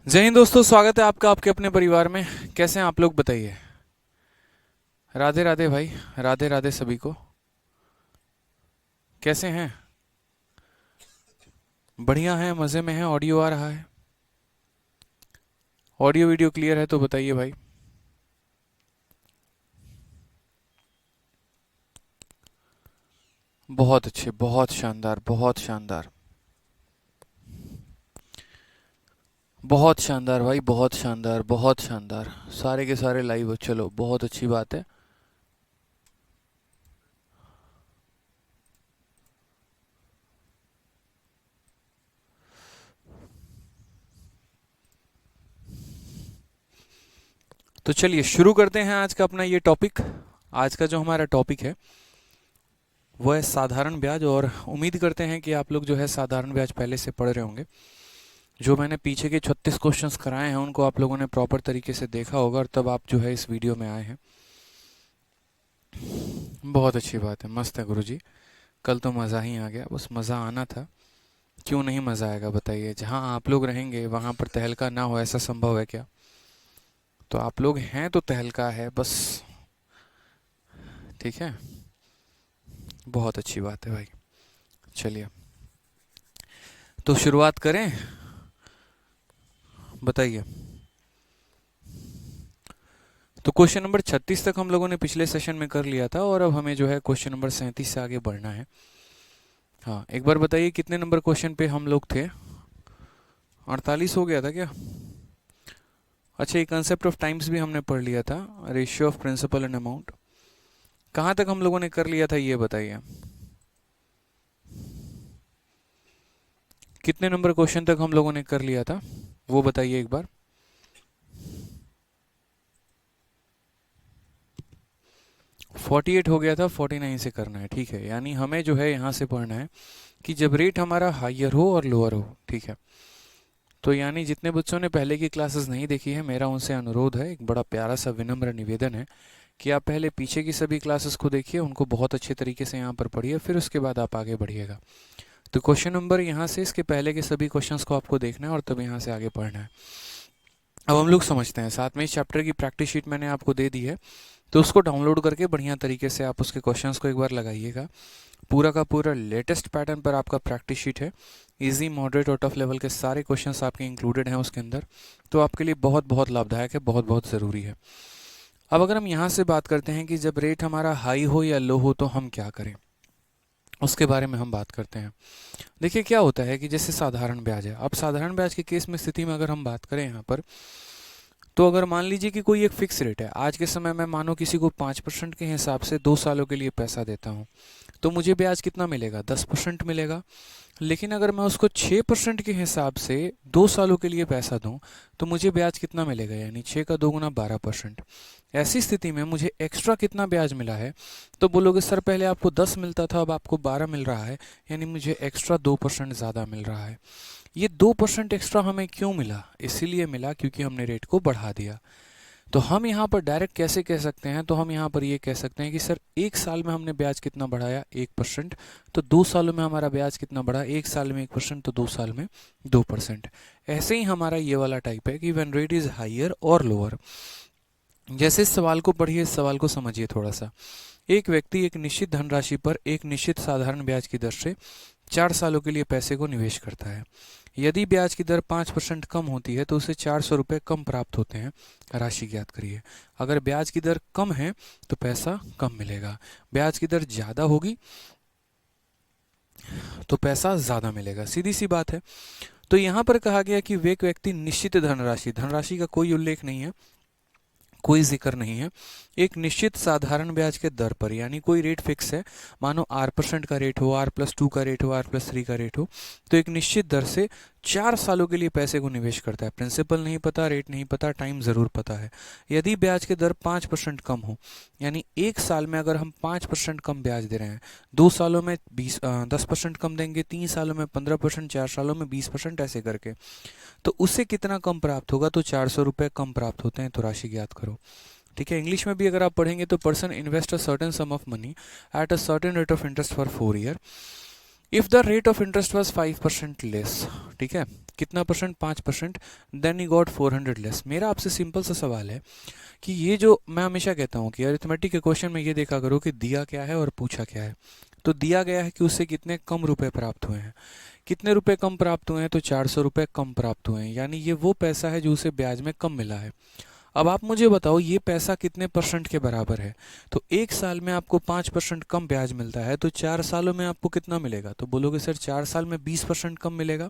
जय हिंद दोस्तों, स्वागत है आपका आपके अपने परिवार में। कैसे हैं आप लोग, बताइए। राधे राधे भाई, राधे राधे सभी को। कैसे हैं? बढ़िया हैं, मज़े में हैं। ऑडियो आ रहा है? ऑडियो वीडियो क्लियर है तो बताइए भाई। बहुत अच्छे, बहुत शानदार, बहुत शानदार। बहुत शानदार भाई, बहुत शानदार, बहुत शानदार। सारे के सारे लाइव हो, चलो बहुत अच्छी बात है। तो चलिए शुरू करते हैं आज का अपना ये टॉपिक। आज का जो हमारा टॉपिक है वो है साधारण ब्याज। और उम्मीद करते हैं कि आप लोग जो है साधारण ब्याज पहले से पढ़ रहे होंगे। जो मैंने पीछे के 36 क्वेश्चंस कराए हैं उनको आप लोगों ने प्रॉपर तरीके से देखा होगा, और तब आप जो है इस वीडियो में आए हैं। बहुत अच्छी बात है, मस्त है गुरुजी। कल तो मज़ा ही आ गया, बस मज़ा आना था। क्यों नहीं मज़ा आएगा बताइए। जहाँ आप लोग रहेंगे वहाँ पर तहलका ना हो, ऐसा संभव है क्या? तो आप लोग हैं तो तहलका है बस। ठीक है, बहुत अच्छी बात है भाई। चलिए तो शुरुआत करें, बताइए। तो क्वेश्चन नंबर 36 तक हम लोगों ने पिछले सेशन में कर लिया था, और अब हमें जो है क्वेश्चन नंबर 37 से आगे बढ़ना है। हाँ, एक बार बताइए कितने नंबर क्वेश्चन पे हम लोग थे? 48 हो गया था क्या? अच्छा, ये कंसेप्ट ऑफ टाइम्स भी हमने पढ़ लिया था, ratio of principal and amount. कहाँ तक हम लोगों ने कर लिया था ये बताइए। कितने नंबर क्वेश्चन तक हम लोगों ने कर लिया था वो बताइए एक बार। 48 हो गया था, 49 से करना है। ठीक है, यानी हमें जो है यहाँ से पढ़ना है कि जब रेट हमारा हायर हो और लोअर हो। ठीक है, तो यानी जितने बच्चों ने पहले की क्लासेस नहीं देखी है, मेरा उनसे अनुरोध है, एक बड़ा प्यारा सा विनम्र निवेदन है कि आप पहले पीछे की सभी क्लासेस को देखिए, उनको बहुत अच्छे तरीके से यहाँ पर पढ़िए, फिर उसके बाद आप आगे बढ़िएगा। तो क्वेश्चन नंबर यहाँ से इसके पहले के सभी क्वेश्चंस को आपको देखना है और तब यहाँ से आगे पढ़ना है। अब हम लोग समझते हैं, साथ में इस चैप्टर की प्रैक्टिस शीट मैंने आपको दे दी है, तो उसको डाउनलोड करके बढ़िया तरीके से आप उसके क्वेश्चंस को एक बार लगाइएगा। पूरा का पूरा लेटेस्ट पैटर्न पर आपका प्रैक्टिस शीट है। इजी, मॉडरेट और टफ लेवल के सारे क्वेश्चंस आपके इंक्लूडेड हैं उसके अंदर। तो आपके लिए बहुत बहुत लाभदायक है, बहुत बहुत ज़रूरी है। अब अगर हम यहाँ से बात करते हैं कि जब रेट हमारा हाई हो या लो हो तो हम क्या करें, उसके बारे में हम बात करते हैं। देखिए क्या होता है कि जैसे साधारण ब्याज है, अब साधारण ब्याज के केस में स्थिति में अगर हम बात करें यहाँ पर, तो अगर मान लीजिए कि कोई एक फिक्स रेट है, आज के समय में मानो किसी को 5% के हिसाब से 2 सालों के लिए पैसा देता हूँ, तो मुझे ब्याज कितना मिलेगा? 10% मिलेगा। लेकिन अगर मैं उसको 6% के हिसाब से 2 सालों के लिए पैसा दूं, तो मुझे ब्याज कितना मिलेगा? यानी 6 का 2 गुना 12%। ऐसी स्थिति में मुझे एक्स्ट्रा कितना ब्याज मिला है? तो बोलोगे सर पहले आपको 10 मिलता था, अब आपको 12 मिल रहा है, यानी मुझे एक्स्ट्रा 2% ज़्यादा मिल रहा है। ये 2% एक्स्ट्रा हमें क्यों मिला? इसीलिए मिला क्योंकि हमने रेट को बढ़ा दिया। तो हम यहाँ पर डायरेक्ट कैसे कह सकते हैं? तो हम यहाँ पर ये कह सकते हैं कि सर 1 साल में हमने ब्याज कितना बढ़ाया? 1%। तो 2 सालों में हमारा ब्याज कितना बढ़ा? 1 साल में 1%, तो 2 साल में 2%। ऐसे ही हमारा ये वाला टाइप है कि व्हेन रेट इज हायर और लोअर। जैसे इस सवाल को पढ़िए, इस सवाल को समझिए थोड़ा सा। एक व्यक्ति एक निश्चित धनराशि पर एक निश्चित साधारण ब्याज की दर से 4 सालों के लिए पैसे को निवेश करता है। यदि ब्याज की दर 5% कम होती है तो उसे 400 रुपये कम प्राप्त होते हैं। राशि ज्ञात करिए। अगर ब्याज की दर कम है तो पैसा कम मिलेगा, ब्याज की दर ज़्यादा होगी तो पैसा ज़्यादा मिलेगा, सीधी सी बात है। तो यहाँ पर कहा गया कि वे एक व्यक्ति निश्चित धनराशि, धनराशि का कोई उल्लेख नहीं है, कोई जिक्र नहीं है, एक निश्चित साधारण ब्याज के दर पर, यानी कोई रेट फिक्स है, मानो R% का रेट हो, R+2 का रेट हो, R+3 का रेट हो, तो एक निश्चित दर से 4 सालों के लिए पैसे को निवेश करता है। प्रिंसिपल नहीं पता, रेट नहीं पता, टाइम ज़रूर पता है। यदि ब्याज की दर 5% कम हो, यानी 1 साल में अगर हम 5% कम ब्याज दे रहे हैं, 2 सालों में 10% कम देंगे, 3 सालों में 15%, 4 सालों में 20%, ऐसे करके, तो उससे कितना कम प्राप्त होगा? तो 400 रुपये कम प्राप्त होते हैं। तो राशि ज्ञात करो। ठीक है, इंग्लिश में भी अगर आप पढ़ेंगे तो person invest a certain sum of money at a certain rate of interest for 4 year. If the rate of interest was 5% less, ठीक है, कितना percent, 5%, then you got 400 less. मेरा आपसे सिंपल सा सवाल है कि ये जो मैं हमेशा कहता हूँ कि अरिथमेटिक के क्वेश्चन में ये देखा करो कि दिया क्या है और पूछा क्या है। तो दिया गया है कि उससे कितने कम रुपए प्राप्त हुए हैं। कितने रुपए कम प्राप्त हुए हैं, तो 400 रुपये कम प्राप्त हुए हैं, यानी ये वो पैसा है जो उसे ब्याज में कम मिला है। अब आप मुझे बताओ ये पैसा कितने परसेंट के बराबर है। तो एक साल में आपको 5% कम ब्याज मिलता है, तो 4 सालों में आपको कितना मिलेगा। तो बोलोगे सर 4 साल में 20% कम मिलेगा।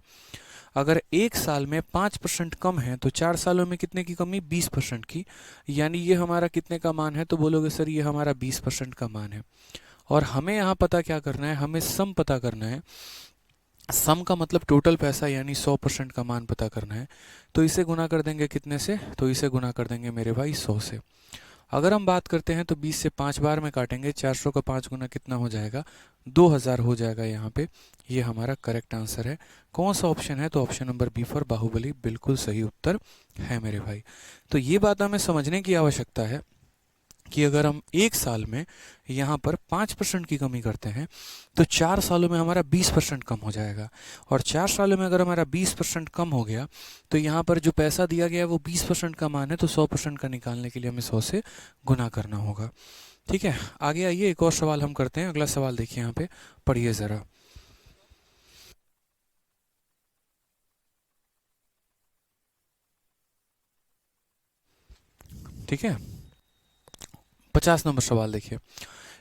अगर एक साल में 5% कम है तो 4 सालों में कितने की कमी, 20% की, यानी ये हमारा कितने का मान है। तो बोलोगे सर ये हमारा 20% का मान है। और हमें यहाँ पता क्या करना है, हमें सम पता करना है। सम का मतलब टोटल पैसा, यानी 100% का मान पता करना है। तो इसे गुना कर देंगे कितने से, तो इसे गुना कर देंगे मेरे भाई 100 से। अगर हम बात करते हैं तो 20 से 5 बार में काटेंगे, 400 का 5 गुना कितना हो जाएगा, 2000 हो जाएगा यहाँ पे। ये हमारा करेक्ट आंसर है। कौन सा ऑप्शन है, तो option number B for Baahubali बिल्कुल सही उत्तर है मेरे भाई। तो ये बात हमें समझने की आवश्यकता है कि अगर हम एक साल में यहाँ पर 5% की कमी करते हैं तो 4 सालों में हमारा 20% कम हो जाएगा। और 4 सालों में अगर हमारा 20% कम हो गया तो यहाँ पर जो पैसा दिया गया है वो 20% का मान है, तो 100% का निकालने के लिए हमें 100 से गुना करना होगा। ठीक है, आगे आइए एक और सवाल हम करते हैं। अगला सवाल देखिए, यहाँ पे पढ़िए ज़रा। ठीक है, 50 नंबर सवाल देखिए।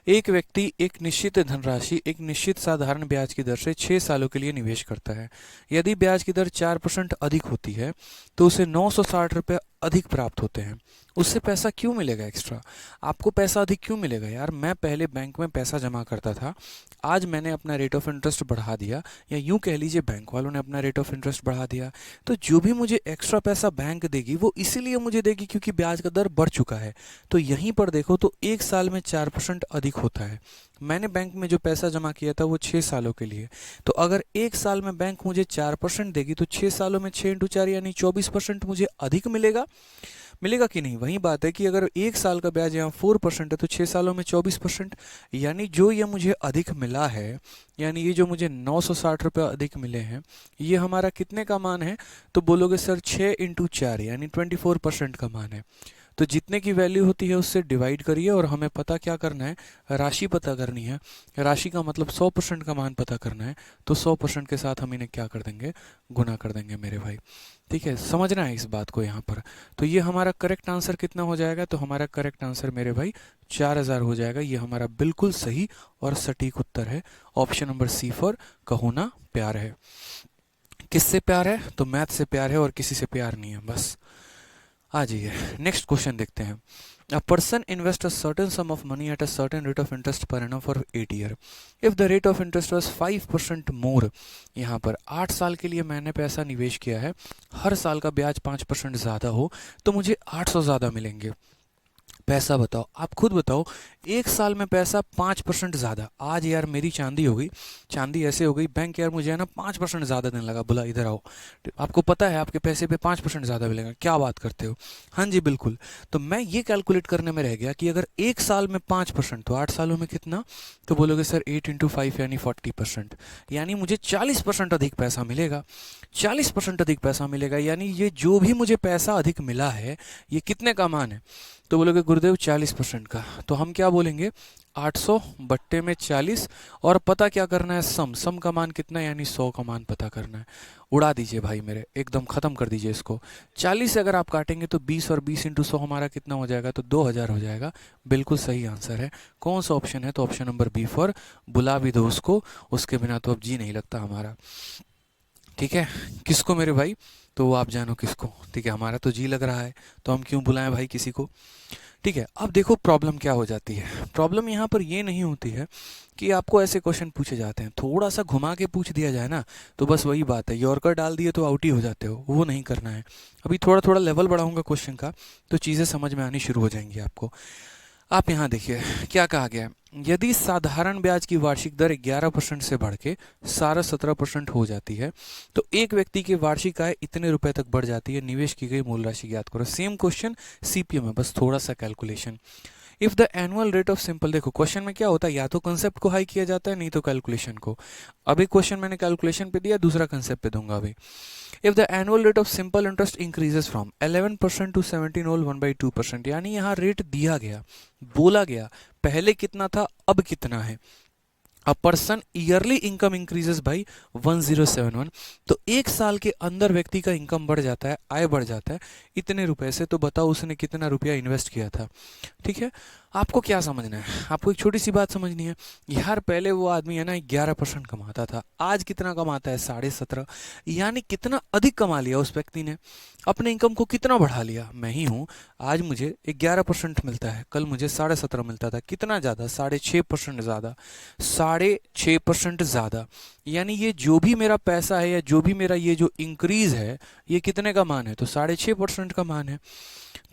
एक व्यक्ति एक निश्चित धनराशि एक निश्चित साधारण ब्याज की दर से 6 सालों के लिए निवेश करता है। यदि ब्याज की दर 4% अधिक होती है तो उसे 960 रुपये अधिक प्राप्त होते हैं। उससे पैसा क्यों मिलेगा एक्स्ट्रा। आपको पैसा अधिक क्यों मिलेगा यार, मैं पहले बैंक में पैसा जमा करता था, आज मैंने अपना रेट ऑफ इंटरेस्ट बढ़ा दिया, या यूं कह लीजिए बैंक वालों ने अपना रेट ऑफ इंटरेस्ट बढ़ा दिया। तो जो भी मुझे एक्स्ट्रा पैसा बैंक देगी वो इसीलिए मुझे देगी क्योंकि ब्याज का दर बढ़ चुका है। तो यहीं पर देखो तो एक साल में 4% अधिक होता है। मैंने बैंक में जो पैसा जमा किया था वो 6 सालों के लिए, तो अगर एक साल में बैंक मुझे 4% देगी तो 6 सालों में 6 × 4 यानी 24% मुझे अधिक मिलेगा। मिलेगा कि नहीं। वही बात है कि अगर एक साल का ब्याज यहाँ 4% है तो 6 सालों में 24%, यानी जो ये मुझे अधिक मिला है, यानी ये जो मुझे 960 रुपये अधिक मिले हैं, ये हमारा कितने का मान है। तो बोलोगे सर 6 × 4 यानी 24% का मान है। तो जितने की वैल्यू होती है उससे डिवाइड करिए और हमें पता क्या करना है, राशि पता करनी है। राशि का मतलब 100% का मान पता करना है। तो 100% के साथ हम इन्हें क्या कर देंगे, गुना कर देंगे मेरे भाई। ठीक है, समझना है इस बात को यहाँ पर। तो ये हमारा करेक्ट आंसर कितना हो जाएगा, तो हमारा करेक्ट आंसर मेरे भाई 4000 हो जाएगा। ये हमारा बिल्कुल सही और सटीक उत्तर है। ऑप्शन नंबर सी फॉर कहो ना प्यार है। किससे प्यार है, तो मैथ से प्यार है और किसी से प्यार नहीं है बस। आ जाइए नेक्स्ट क्वेश्चन देखते हैं। A person invests a certain sum of money at a certain rate of interest per annum for 8 year. If the rate of interest was 5% more, यहाँ पर 8 साल के लिए मैंने पैसा निवेश किया है, हर साल का ब्याज 5% ज़्यादा हो तो मुझे 800 ज़्यादा मिलेंगे। पैसा बताओ, आप खुद बताओ, एक साल में पैसा 5% ज़्यादा। आज यार मेरी चांदी हो गई, चांदी ऐसे हो गई, बैंक यार मुझे है ना 5% ज़्यादा देने लगा, बोला इधर आओ, आपको पता है आपके पैसे पे 5% ज़्यादा मिलेगा। क्या बात करते हो, हाँ जी बिल्कुल। तो मैं ये कैलकुलेट करने में रह गया कि अगर एक साल में 5% तो 8 सालों में कितना। तो बोलोगे सर 8 × 5 यानी 40%, यानी मुझे 40% अधिक पैसा मिलेगा। 40% अधिक पैसा मिलेगा, यानी ये जो भी मुझे पैसा अधिक मिला है ये कितने का मान है। तो बोलोगे गुरुदेव 40% का, तो हम क्या बोलेंगे 800 बट्टे में 40, और पता क्या करना है, सम का मान कितना, यानी 100 का मान पता करना है। उड़ा दीजिए भाई मेरे, एकदम ख़त्म कर दीजिए इसको। 40 से अगर आप काटेंगे तो 20, और 20 × 100 हमारा कितना हो जाएगा, तो 2000 हो जाएगा। बिल्कुल सही आंसर है। कौन सा ऑप्शन है, तो ऑप्शन नंबर बी फॉर बुला भी दो उसको, उसके बिना तो अब जी नहीं लगता हमारा। ठीक है, किसको मेरे भाई, तो वो आप जानो किसको। ठीक है, हमारा तो जी लग रहा है, तो हम क्यों बुलाएं भाई किसी को। ठीक है, अब देखो प्रॉब्लम क्या हो जाती है। प्रॉब्लम यहाँ पर ये नहीं होती है कि आपको ऐसे क्वेश्चन पूछे जाते हैं, थोड़ा सा घुमा के पूछ दिया जाए ना, तो बस वही बात है, यॉर्कर डाल दिए तो आउट ही हो जाते हो, वो नहीं करना है। अभी थोड़ा थोड़ा लेवल बढ़ाऊंगा क्वेश्चन का, तो चीज़ें समझ में आनी शुरू हो जाएंगी आपको। आप यहाँ देखिए क्या कहा गया है। यदि साधारण ब्याज की वार्षिक दर 11% से बढ़ के सारा 17% हो जाती है तो एक व्यक्ति की वार्षिक आय इतने रुपए तक बढ़ जाती है। निवेश की गई मूल राशि ज्ञात करो। सेम क्वेश्चन सीपीएम में, बस थोड़ा सा calculation. If the annual rate of simple, देखो क्वेश्चन में क्या होता है, या तो कंसेप्ट को हाई किया जाता है नहीं तो कैलकुलेशन को। अभी क्वेश्चन मैंने कैलकुलेशन पे दिया, दूसरा कंसेप्ट पे दूंगा अभी। If the annual rate of simple interest increases from 11% to 17 whole 1/2%, यानी यहाँ रेट दिया गया, बोला गया, पहले कितना था अब कितना है। A person yearly income increases by 1071, तो एक साल के अंदर व्यक्ति का इनकम बढ़ जाता है, आय बढ़ जाता है इतने रुपए से। तो बताओ उसने कितना रुपया इन्वेस्ट किया था। ठीक है, आपको क्या समझना है, आपको एक छोटी सी बात समझनी है यार। पहले वो आदमी है ना 11% कमाता था, आज कितना कमाता है 17.5, यानी कितना अधिक कमा लिया उस व्यक्ति ने, अपने इनकम को कितना बढ़ा लिया। मैं ही हूँ, आज मुझे 11% मिलता है, कल मुझे 17.5 मिलता था, कितना ज़्यादा, 6.5% ज़्यादा, 6.5% ज़्यादा। यानी ये जो भी मेरा पैसा है या जो भी मेरा ये जो इंक्रीज है, ये कितने का मान है, तो 6.5% का मान है।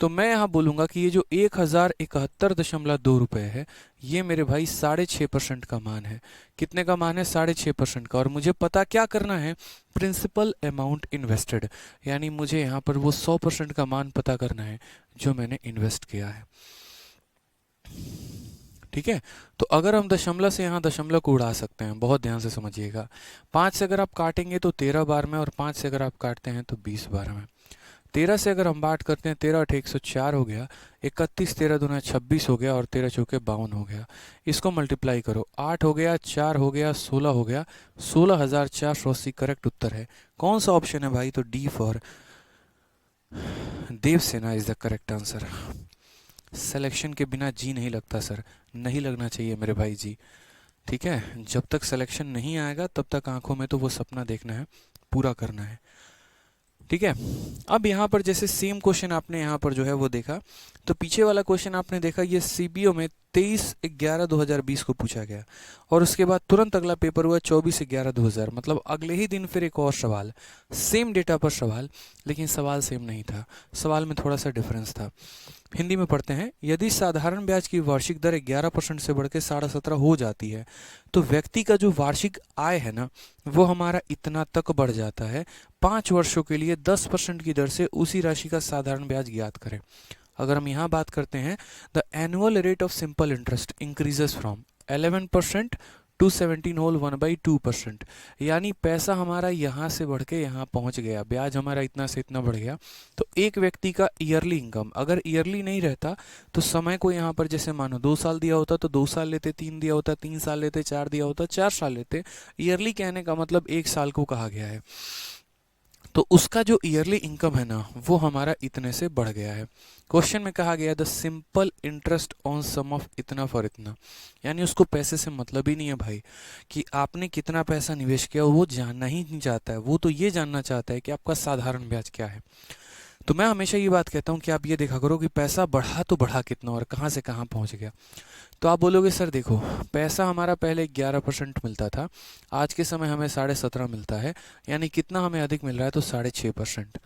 तो मैं यहाँ बोलूँगा कि ये जो 1071.2 रुपये है, ये मेरे भाई 6.5% का मान है। कितने का मान है, 6.5% का। और मुझे पता क्या करना है, प्रिंसिपल अमाउंट इन्वेस्टेड, यानी मुझे यहाँ पर वो 100% का मान पता करना है जो मैंने इन्वेस्ट किया है। ठीक है, तो अगर हम दशमलव से यहाँ दशमलव को उड़ा सकते हैं, बहुत ध्यान से समझिएगा। 5 से अगर आप काटेंगे तो 13 बार में, और 5 से अगर आप काटते हैं तो 20 बार में। 13 से अगर हम बात करते हैं, 13 8 104 हो गया, 31 13 दूना 26 हो गया, और 13 चौके 52 हो गया। इसको मल्टीप्लाई करो, 8 हो गया, 4 हो गया, 16 हो गया, 16,480 करेक्ट उत्तर है। कौन सा ऑप्शन है भाई, तो D for Devasena is the correct answer. Selection के बिना जी नहीं लगता सर, नहीं लगना चाहिए मेरे भाई जी। ठीक है, जब तक सिलेक्शन नहीं आएगा तब तक आंखों में तो वो सपना देखना है, पूरा करना है। ठीक है, अब यहाँ पर जैसे सेम क्वेश्चन आपने यहाँ पर जो है वो देखा, तो पीछे वाला क्वेश्चन आपने देखा, ये सीबीओ में 23/11/2020 को पूछा गया, और उसके बाद तुरंत अगला पेपर हुआ 24/11/2000, मतलब अगले ही दिन फिर एक और सवाल, सेम डेटा पर सवाल, लेकिन सवाल सेम नहीं था, सवाल में थोड़ा सा डिफरेंस था। हिंदी में पढ़ते हैं, यदि साधारण ब्याज की वार्षिक दर 11% से बढ़ के 17.5 हो जाती है, तो व्यक्ति का जो वार्षिक आय है ना, वो हमारा इतना तक बढ़ जाता है। 5 वर्षों के लिए 10% की दर से उसी राशि का साधारण ब्याज ज्ञात करें। अगर हम यहाँ बात करते हैं, the annual rate of simple interest increases from 11% to 17 whole 1/2%, यानी पैसा हमारा यहाँ से बढ़ के यहाँ पहुँच गया, ब्याज हमारा इतना से इतना बढ़ गया। तो एक व्यक्ति का ईयरली इनकम अगर ईयरली नहीं रहता, तो समय को यहाँ पर जैसे मानो 2 साल दिया होता तो 2 साल लेते, 3 दिया होता 3 साल लेते, 4 दिया होता 4 साल लेते। ईयरली कहने का मतलब 1 साल को कहा गया है, तो उसका जो ईयरली इनकम है ना, वो हमारा इतने से बढ़ गया है। क्वेश्चन में कहा गया the simple interest on sum of इतना फॉर इतना, यानी उसको पैसे से मतलब ही नहीं है भाई कि आपने कितना पैसा निवेश किया, वो जानना ही नहीं चाहता है, वो तो ये जानना चाहता है कि आपका साधारण ब्याज क्या है। तो मैं हमेशा ये बात कहता हूँ कि आप ये देखा करो कि पैसा बढ़ा तो बढ़ा कितना और कहाँ से कहाँ पहुँच गया। तो आप बोलोगे सर देखो, पैसा हमारा पहले 11% मिलता था, आज के समय हमें 17.5 मिलता है, यानी कितना हमें अधिक मिल रहा है, तो 6.5%।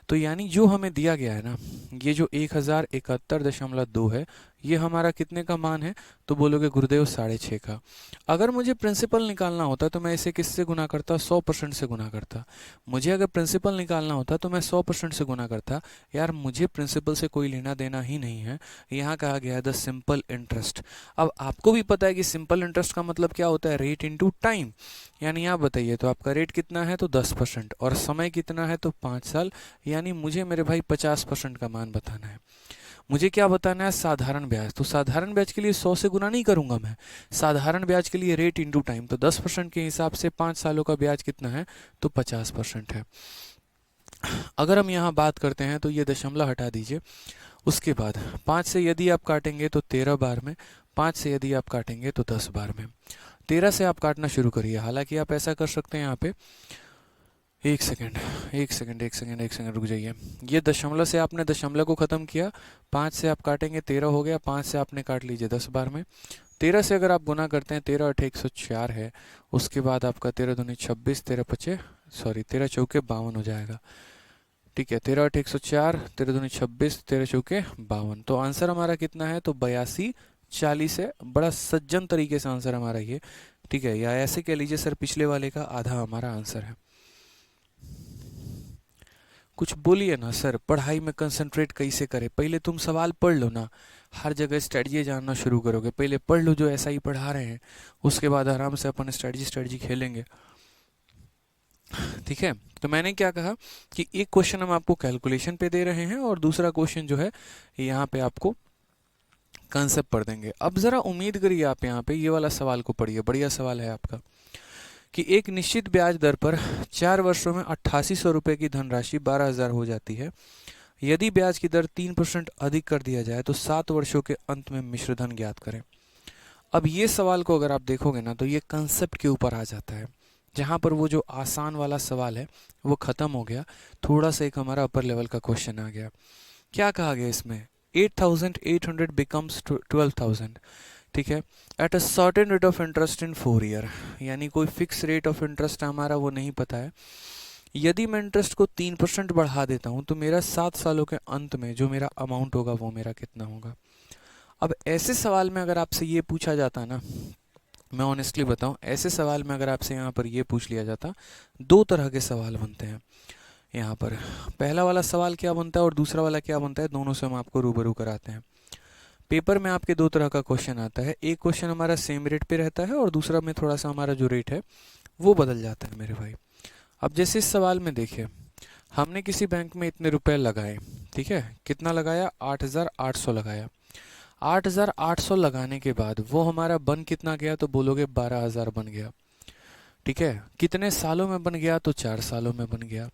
तो यानी जो हमें दिया गया है ना, ये जो 1071.2 है, ये हमारा कितने का मान है, तो बोलोगे गुरुदेव 6.5 का। अगर मुझे प्रिंसिपल निकालना होता तो मैं इसे किससे गुना करता, 100% से गुना करता। मुझे अगर प्रिंसिपल निकालना होता तो मैं 100% से गुना करता। यार मुझे प्रिंसिपल से कोई लेना देना ही नहीं है, यहाँ कहा गया है द सिंपल इंटरेस्ट। अब आपको भी पता है कि सिंपल इंटरेस्ट का मतलब क्या होता है, रेट इनटू टाइम। यानी आप बताइए, तो आपका रेट कितना है, तो 10%, और समय कितना है, तो 5 साल। यानी मुझे मेरे भाई 50% का मान बताना है। मुझे क्या बताना है, साधारण ब्याज। तो साधारण ब्याज के लिए 100 से गुना नहीं करूंगा मैं, साधारण ब्याज के लिए रेट इनटू टाइम, तो 10% के हिसाब से 5 सालों का ब्याज कितना है, तो 50% है। अगर हम यहाँ बात करते हैं तो ये दशमलव हटा दीजिए, उसके बाद 5 से यदि आप काटेंगे तो 13 बार में, 5 से यदि आप काटेंगे तो 10 बार में। 13 से आप काटना शुरू करिए, हालांकि आप ऐसा कर सकते हैं यहाँ पे, एक सेकंड एक सेकंड एक सेकंड एक सेकंड रुक जाइए। ये दशमलव से आपने दशमलव को ख़त्म किया, 5 से आप काटेंगे 13 हो गया, 5 से आपने काट लीजिए 10 बार में। 13 से अगर आप गुना करते हैं, 13 8 104 है, उसके बाद आपका 13 दूनी 26, 13 चौके 52 हो जाएगा। ठीक है, 13 8 104, 13 दूनी 26, 13 चौके 52। तो आंसर हमारा कितना है, तो 82/40 है। बड़ा सज्जन तरीके से आंसर हमारा ये, ठीक है, या ऐसे कह लीजिए सर पिछले वाले का आधा हमारा आंसर है। कुछ बोलिए ना सर, पढ़ाई में कंसंट्रेट कैसे करें, पहले तुम सवाल पढ़ लो ना। हर जगह स्ट्रेटजी जानना शुरू करोगे। पहले पढ़ लो जो ऐसा ही पढ़ा रहे हैं, उसके बाद आराम से अपन स्ट्रेटजी खेलेंगे, ठीक है। तो मैंने क्या कहा कि एक क्वेश्चन हम आपको कैलकुलेशन पे दे रहे हैं और दूसरा क्वेश्चन जो है यहाँ पे आपको कंसेप्ट पढ़ देंगे। अब ज़रा उम्मीद करिए आप यहाँ पे ये वाला सवाल को पढ़िए, बढ़िया सवाल है आपका, कि एक निश्चित ब्याज दर पर 4 वर्षों में 8800 रुपये की धनराशि 12,000 हो जाती है। यदि ब्याज की दर 3% अधिक कर दिया जाए तो 7 वर्षों के अंत में मिश्रधन ज्ञात करें। अब ये सवाल को अगर आप देखोगे ना तो ये कंसेप्ट के ऊपर आ जाता है, जहाँ पर वो जो आसान वाला सवाल है वो ख़त्म हो गया, थोड़ा सा एक हमारा अपर लेवल का क्वेश्चन आ गया। क्या कहा गया इसमें, 8,800 बिकम्स 12,000, ठीक है, eight a certain rate of interest in 4 year, यानी कोई फिक्स रेट ऑफ इंटरेस्ट हमारा वो नहीं पता है। यदि मैं इंटरेस्ट को 3% बढ़ा देता हूँ तो मेरा 7 सालों के अंत में जो मेरा अमाउंट होगा वो मेरा कितना होगा। अब ऐसे सवाल में अगर आपसे ये पूछा जाता ना, मैं ऑनेस्टली बताऊं, ऐसे सवाल में अगर आपसे यहाँ पर ये पूछ लिया जाता, दो तरह के सवाल बनते हैं यहाँ पर। पहला वाला सवाल क्या बनता है और दूसरा वाला क्या बनता है, दोनों से हम आपको रूबरू कराते हैं। पेपर में आपके दो तरह का क्वेश्चन आता है, एक क्वेश्चन हमारा सेम रेट पे रहता है और दूसरा में थोड़ा सा हमारा जो रेट है वो बदल जाता है मेरे भाई। अब जैसे इस सवाल में देखिए, हमने किसी बैंक में इतने रुपए लगाए, ठीक है, कितना लगाया, 8,800 लगाया। 8,800 लगाने के बाद वो हमारा बन कितना गया, तो बोलोगे 12,000 बन गया, ठीक है। कितने सालों में बन गया, तो 4 सालों में बन गया।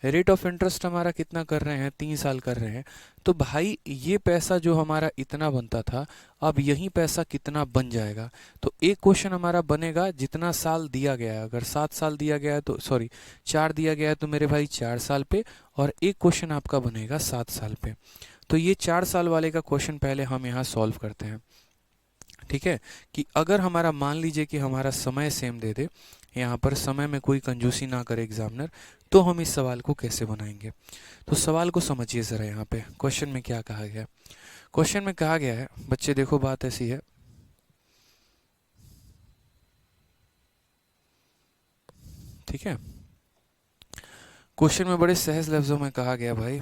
रेट ऑफ इंटरेस्ट हमारा कितना कर रहे हैं, 3 साल कर रहे हैं। तो भाई ये पैसा जो हमारा इतना बनता था, अब यही पैसा कितना बन जाएगा। तो एक क्वेश्चन हमारा बनेगा जितना साल दिया गया है, अगर 7 साल दिया गया है तो सॉरी 4 दिया गया है तो मेरे भाई 4 साल पे, और एक क्वेश्चन आपका बनेगा 7 साल पे। तो ये 4 साल वाले का क्वेश्चन पहले हम यहाँ सॉल्व करते हैं, ठीक है। कि अगर हमारा मान लीजिए कि हमारा समय सेम दे दे, यहाँ पर समय में कोई कंजूसी ना करे एग्जामिनर, तो हम इस सवाल को कैसे बनाएंगे। तो सवाल को समझिए ज़रा, यहाँ पे क्वेश्चन में क्या कहा गया। क्वेश्चन में कहा गया है, बच्चे देखो बात ऐसी है, ठीक है। क्वेश्चन में बड़े सहज लफ्जों में कहा गया भाई,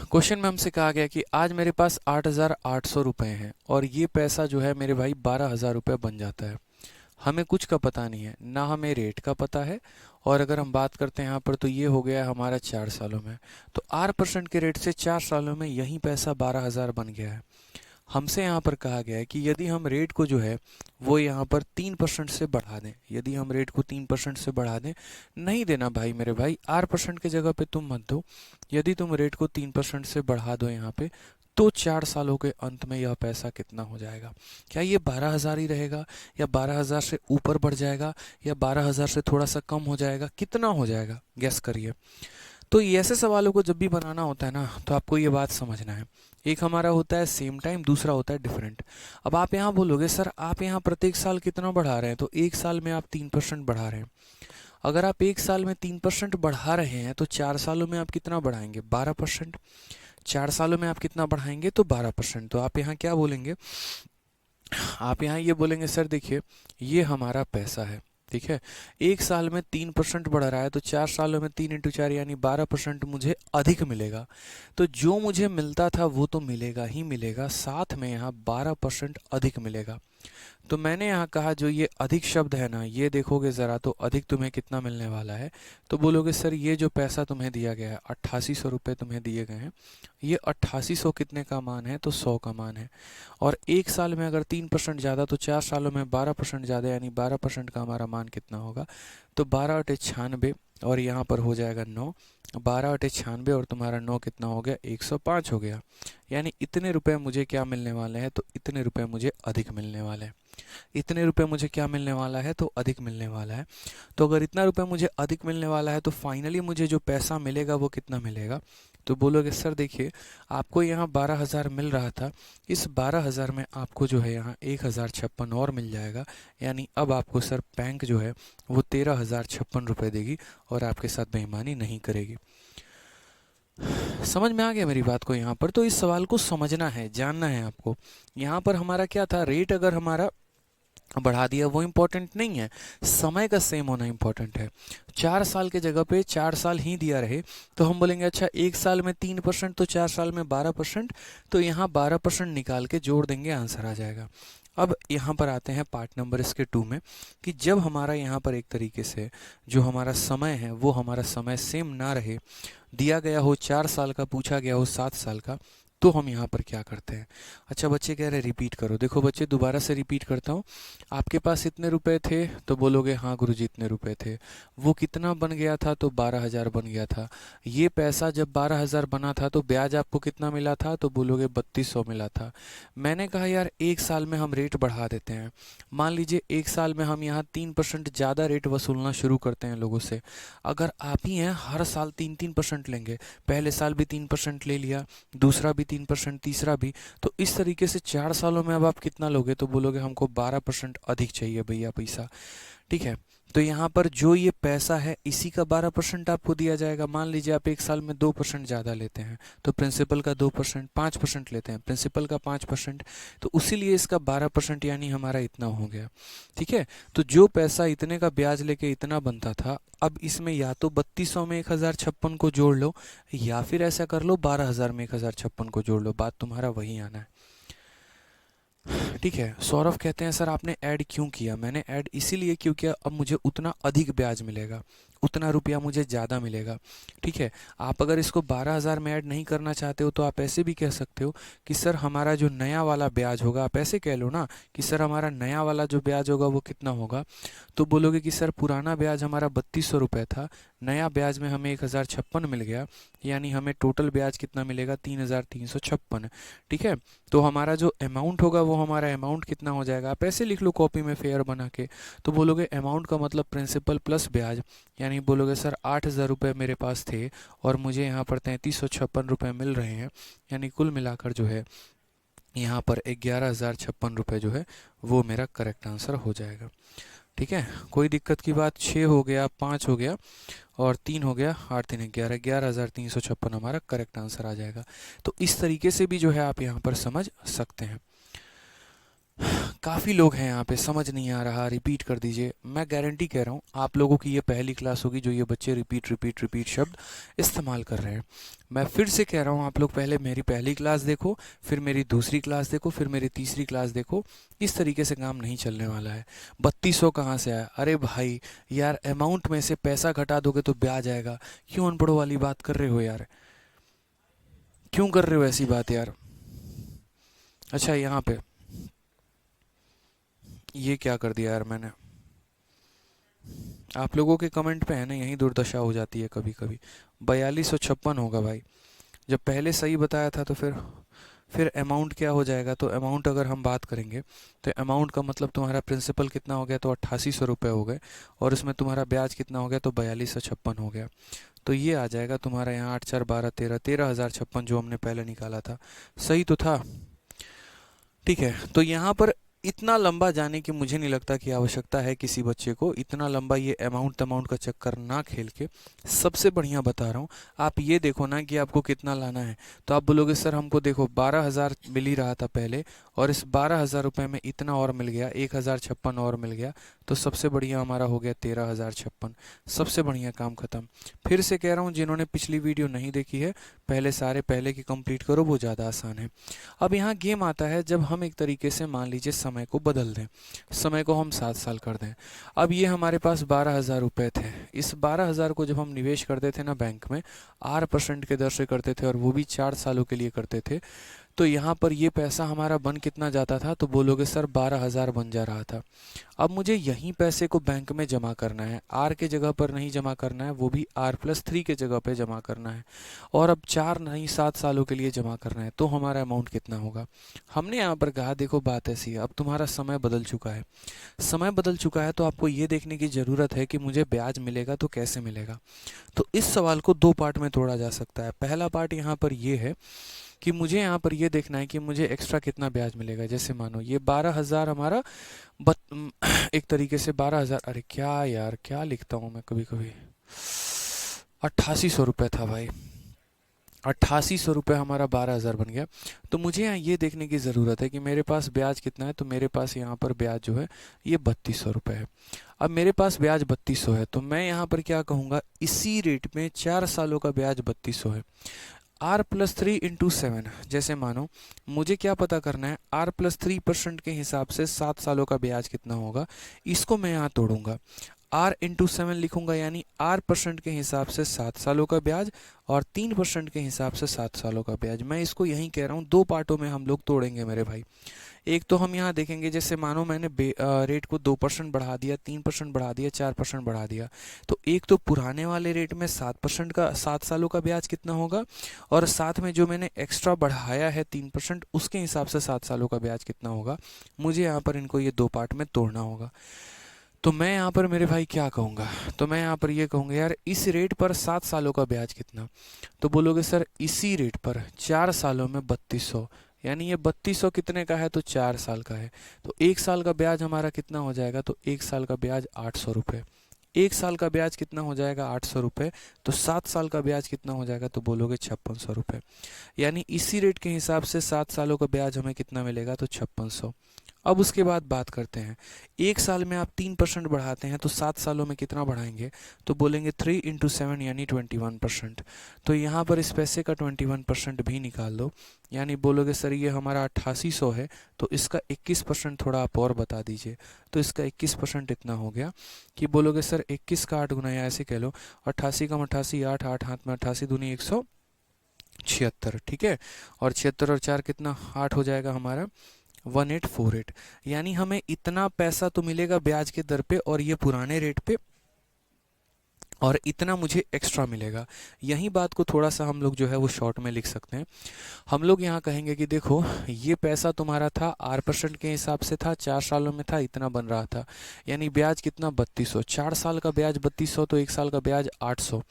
क्वेश्चन में हमसे कहा गया कि आज मेरे पास 8,800 रुपये हैं और ये पैसा जो है मेरे भाई 12,000 रुपये बन जाता है। हमें कुछ का पता नहीं है, ना हमें रेट का पता है, और अगर हम बात करते हैं यहाँ पर तो ये हो गया है हमारा 4 सालों में। तो 8% के रेट से 4 सालों में यही पैसा 12,000 बन गया है। हमसे यहाँ पर कहा गया है कि यदि हम रेट को जो है वो यहाँ पर 3% से बढ़ा दें, यदि हम रेट को 3% से बढ़ा दें, नहीं देना भाई मेरे भाई, 8% की जगह पे तुम मत दो, यदि तुम रेट को 3% से बढ़ा दो यहाँ पे, तो 4 सालों के अंत में यह पैसा कितना हो जाएगा। क्या ये 12,000 ही रहेगा, या 12,000 से ऊपर बढ़ जाएगा, या 12,000 से थोड़ा सा कम हो जाएगा, कितना हो जाएगा, गैस करिए। तो ये ऐसे सवालों को जब भी बनाना होता है ना, तो आपको ये बात समझना है, एक हमारा होता है सेम टाइम, दूसरा होता है डिफरेंट। अब आप यहाँ बोलोगे सर आप यहाँ प्रत्येक साल कितना बढ़ा रहे हैं, तो एक साल में आप 3% बढ़ा रहे हैं। अगर आप एक साल में 3% बढ़ा रहे हैं तो 4 सालों में आप कितना बढ़ाएंगे, 12%। 4 सालों में आप कितना बढ़ाएंगे, तो 12%। तो आप यहाँ क्या बोलेंगे, आप यहाँ ये बोलेंगे सर देखिए ये हमारा पैसा है, ठीक है, एक साल में 3% बढ़ रहा है, तो 4 सालों में 3 × 4 यानी 12% मुझे अधिक मिलेगा। तो जो मुझे मिलता था वो तो मिलेगा ही मिलेगा, साथ में यहाँ 12% अधिक मिलेगा। तो मैंने यहाँ कहा जो ये अधिक शब्द है ना, ये देखोगे ज़रा तो अधिक तुम्हें कितना मिलने वाला है, तो बोलोगे सर ये जो पैसा तुम्हें दिया गया है 8800 रुपये तुम्हें दिए गए हैं, ये 8800 कितने का मान है, तो 100 का मान है। और एक साल में अगर 3% ज़्यादा, तो 4 सालों में 12% ज़्यादा, यानी 12% का हमारा मान कितना होगा, तो 12 × 96, और यहाँ पर हो जाएगा 9, 12 × 96 और तुम्हारा 9 कितना हो गया, 105 हो गया। यानी इतने रुपए मुझे क्या मिलने वाले हैं, तो इतने रुपए मुझे अधिक मिलने वाले हैं। इतने रुपए मुझे क्या मिलने वाला है, तो अधिक मिलने वाला है। तो अगर इतना रुपए मुझे अधिक मिलने वाला है, तो फाइनली मुझे जो पैसा मिलेगा वो कितना मिलेगा। तो बोलोगे सर देखिए आपको यहाँ 12,000 मिल रहा था, इस 12,000 में आपको जो है यहाँ 1,056 और मिल जाएगा, यानी अब आपको सर बैंक जो है वो 13,056 रुपये देगी और आपके साथ बेईमानी नहीं करेगी। समझ में आ गया मेरी बात को यहाँ पर। तो इस सवाल को समझना है, जानना है आपको। यहाँ पर हमारा क्या था, रेट अगर हमारा बढ़ा दिया वो इम्पोर्टेंट नहीं है, समय का सेम होना इम्पोर्टेंट है। 4 साल के जगह पे 4 साल ही दिया रहे तो हम बोलेंगे अच्छा 1 साल में 3% तो 4 साल में 12%, तो यहाँ 12% निकाल के जोड़ देंगे, आंसर आ जाएगा। अब यहाँ पर आते हैं पार्ट नंबर इसके 2 में, कि जब हमारा यहाँ पर एक तरीके से जो हमारा समय है वो हमारा समय सेम ना रहे, दिया गया हो 4 साल का, पूछा गया हो 7 साल का, तो हम यहाँ पर क्या करते हैं। अच्छा बच्चे कह रहे हैं रिपीट करो, देखो बच्चे दोबारा से रिपीट करता हूँ। आपके पास इतने रुपए थे तो बोलोगे हाँ गुरुजी इतने रुपए थे। वो कितना बन गया था, तो 12,000 बन गया था। ये पैसा जब 12,000 बना था तो ब्याज आपको कितना मिला था, तो बोलोगे 3200 मिला था। मैंने कहा यार 1 साल में हम रेट बढ़ा देते हैं, मान लीजिए 1 साल में हम यहाँ 3% ज़्यादा रेट वसूलना शुरू करते हैं लोगों से। अगर आप ही हैं हर साल 3-3% लेंगे, पहले साल भी 3% ले लिया, दूसरा भी 3%, तीसरा भी, तो इस तरीके से 4 सालों में अब आप कितना लोगे, तो बोलोगे हमको 12% अधिक चाहिए भैया पैसा। ठीक है, तो यहाँ पर जो ये पैसा है इसी का 12% आपको दिया जाएगा। मान लीजिए आप 1 साल में 2% ज़्यादा लेते हैं तो प्रिंसिपल का 2%, 5% लेते हैं प्रिंसिपल का 5%, तो उसीलिए इसका 12% यानी हमारा इतना हो गया। ठीक है, तो जो पैसा इतने का ब्याज लेके इतना बनता था, अब इसमें या तो 3200 में 1056 को जोड़ लो, या फिर ऐसा कर लो 12,000 में 1056 को जोड़ लो, बात तुम्हारा वही आना है। ठीक है, सौरभ कहते हैं सर आपने ऐड क्यों किया। मैंने ऐड इसीलिए क्योंकि अब मुझे उतना अधिक ब्याज मिलेगा, उतना रुपया मुझे ज़्यादा मिलेगा। ठीक है, आप अगर इसको 12,000 में ऐड नहीं करना चाहते हो तो आप ऐसे भी कह सकते हो कि सर हमारा जो नया वाला ब्याज होगा, आप ऐसे कह लो ना कि सर हमारा नया वाला जो ब्याज होगा वो कितना होगा, तो बोलोगे कि सर पुराना ब्याज हमारा 3200 रुपये था, नया ब्याज में हमें 1056 मिल गया, यानी हमें टोटल ब्याज कितना मिलेगा, 3,356। ठीक है, तो हमारा जो अमाउंट होगा वो हमारा अमाउंट कितना हो जाएगा, आप ऐसे लिख लो कॉपी में फेयर बना के, तो बोलोगे अमाउंट का मतलब प्रिंसिपल प्लस ब्याज, यानी बोलोगे सर 8,000 रुपये मेरे पास थे और मुझे यहाँ पर 3,356 रुपये मिल रहे हैं, यानी कुल मिलाकर जो है यहाँ पर 11,056 रुपये जो है वो मेरा करेक्ट आंसर हो जाएगा। ठीक है, कोई दिक्कत की बात। 6 हो गया, 5 हो गया और 3 हो गया, 8 3 11, 11,356 हमारा करेक्ट आंसर आ जाएगा। तो इस तरीके से भी जो है आप यहाँ पर समझ सकते हैं। काफ़ी लोग हैं यहाँ पे समझ नहीं आ रहा, रिपीट कर दीजिए। मैं गारंटी कह रहा हूँ आप लोगों की ये पहली क्लास होगी जो ये बच्चे रिपीट रिपीट रिपीट शब्द इस्तेमाल कर रहे हैं। मैं फिर से कह रहा हूँ आप लोग पहले मेरी पहली क्लास देखो, फिर मेरी दूसरी क्लास देखो, फिर मेरी तीसरी क्लास देखो। इस तरीके से काम नहीं चलने वाला है। 3200 कहाँ से आया, अरे भाई यार अमाउंट में से पैसा घटा दोगे तो ब्याज आएगा। क्यों अनपढ़ों वाली बात कर रहे हो यार, क्यों कर रहे हो ऐसी बात यार। अच्छा यहाँ पे ये क्या कर दिया यार मैंने, आप लोगों के कमेंट पे है ना यही दुर्दशा हो जाती है कभी कभी। 4256 होगा भाई, जब पहले सही बताया था तो फिर अमाउंट क्या हो जाएगा, तो अमाउंट अगर हम बात करेंगे तो अमाउंट का मतलब तुम्हारा प्रिंसिपल कितना हो गया, तो 8800 रुपये हो गए, और उसमें तुम्हारा ब्याज कितना हो गया, तो 4256 हो गया। तो ये आ जाएगा तुम्हारा यहाँ 8 4 12 13, 13,056 जो हमने पहले निकाला था, सही तो था। ठीक है, तो यहाँ पर इतना लंबा जाने की मुझे नहीं लगता कि आवश्यकता है किसी बच्चे को, इतना लंबा ये अमाउंट अमाउंट का चक्कर ना खेल के सबसे बढ़िया बता रहा हूँ, आप ये देखो ना कि आपको कितना लाना है। तो आप बोलोगे सर हमको देखो 12,000 मिल ही रहा था पहले, और इस 12,000 रुपये में इतना और मिल गया, 1,056 और मिल गया, तो सबसे बढ़िया हमारा हो गया 13,056। सबसे बढ़िया काम खत्म। फिर से कह रहा हूँ जिन्होंने पिछली वीडियो नहीं देखी है पहले सारे पहले की कंप्लीट करो, वो ज़्यादा आसान है। अब यहाँ गेम आता है जब हम एक तरीके से मान लीजिए समय को बदल दें, समय को हम 7 साल कर दें। अब ये हमारे पास 12,000 रुपये थे, इस 12,000 को जब हम निवेश करते थे ना बैंक में 8% के दर से करते थे, और वो भी 4 सालों के लिए करते थे, तो यहाँ पर ये पैसा हमारा बन कितना जाता था, तो बोलोगे सर 12,000 बन जा रहा था। अब मुझे यहीं पैसे को बैंक में जमा करना है, आर के जगह पर नहीं जमा करना है, वो भी R+3 के जगह पे जमा करना है, और अब 4 नहीं 7 सालों के लिए जमा करना है, तो हमारा अमाउंट कितना होगा। हमने यहाँ पर कहा देखो बात ऐसी है, अब तुम्हारा समय बदल चुका है, समय बदल चुका है तो आपको ये देखने की ज़रूरत है कि मुझे ब्याज मिलेगा तो कैसे मिलेगा। तो इस सवाल को 2 पार्ट में तोड़ा जा सकता है। पहला पार्ट यहाँ पर ये है कि मुझे यहाँ पर ये देखना है कि मुझे एक्स्ट्रा कितना ब्याज मिलेगा। जैसे मानो ये 12,000 हमारा एक तरीके से 12,000, अरे क्या यार क्या लिखता हूँ मैं कभी कभी, 8800 रुपये था भाई, ₹8800 हमारा 12,000 बन गया। तो मुझे यहाँ ये देखने की ज़रूरत है कि मेरे पास ब्याज कितना है। तो मेरे पास यहाँ पर ब्याज जो है ये ₹3200 है। अब मेरे पास ब्याज 3200 है, तो मैं यहाँ पर क्या कहूँगा, इसी रेट में 4 सालों का ब्याज 3200 है। R+3 × 7, जैसे मानो मुझे क्या पता करना है, R+3% के हिसाब से 7 सालों का ब्याज कितना होगा, इसको मैं यहाँ तोड़ूंगा। R × 7 लिखूंगा, यानी R% के हिसाब से 7 सालों का ब्याज और 3% के हिसाब से 7 सालों का ब्याज। मैं इसको यहीं कह रहा हूँ, दो पार्टों में हम लोग तोड़ेंगे मेरे भाई। एक तो हम यहाँ देखेंगे, जैसे मानो मैंने रेट को 2% बढ़ा दिया, 3% बढ़ा दिया, 4% बढ़ा दिया, तो एक तो पुराने वाले रेट में 7% का 7 सालों का ब्याज कितना होगा, और साथ में जो मैंने एक्स्ट्रा बढ़ाया है 3%, उसके हिसाब से 7 सालों का ब्याज कितना होगा। मुझे यहाँ पर इनको ये दो पार्ट में तोड़ना होगा। तो मैं यहाँ पर मेरे भाई क्या कहूँगा, तो मैं यहाँ पर ये कहूँगा, यार इस रेट पर 7 सालों का ब्याज कितना। तो बोलोगे सर इसी रेट पर 4 सालों में 3200, यानी ये 3200 कितने का है, तो 4 साल का है। तो 1 साल का ब्याज हमारा कितना हो जाएगा, तो 1 साल का ब्याज 800 रुपये। 1 साल का ब्याज कितना हो जाएगा, 800 रुपये। तो 7 साल का ब्याज कितना हो जाएगा, तो बोलोगे 5600 रुपये। यानी इसी रेट के हिसाब से 7 सालों का ब्याज हमें कितना मिलेगा, तो 5600। अब उसके बाद बात करते हैं, 1 साल में आप 3% बढ़ाते हैं, तो 7 सालों में कितना बढ़ाएंगे, तो बोलेंगे 3 × 7 यानी 21%। तो यहाँ पर इस पैसे का 21% भी निकाल दो, यानी बोलोगे सर ये हमारा 8800 है, तो इसका 21% थोड़ा आप और बता दीजिए। तो इसका 21% इतना हो गया कि बोलोगे सर 21 का 8 गुना, या ऐसे कह लो 88 का 88, 8 8 हाथ में 88 दूनी 176, ठीक है। और 76 और 4 कितना, 8 हो जाएगा हमारा 1848। यानी हमें इतना पैसा तो मिलेगा ब्याज के दर पे, और ये पुराने रेट पे, और इतना मुझे एक्स्ट्रा मिलेगा। यही बात को थोड़ा सा हम लोग जो है वो शॉर्ट में लिख सकते हैं। हम लोग यहाँ कहेंगे कि देखो ये पैसा तुम्हारा था R% के हिसाब से था, 4 सालों में था, इतना बन रहा था, यानी ब्याज कितना 3200। 4 साल का ब्याज 3200, तो 1 साल का ब्याज 800।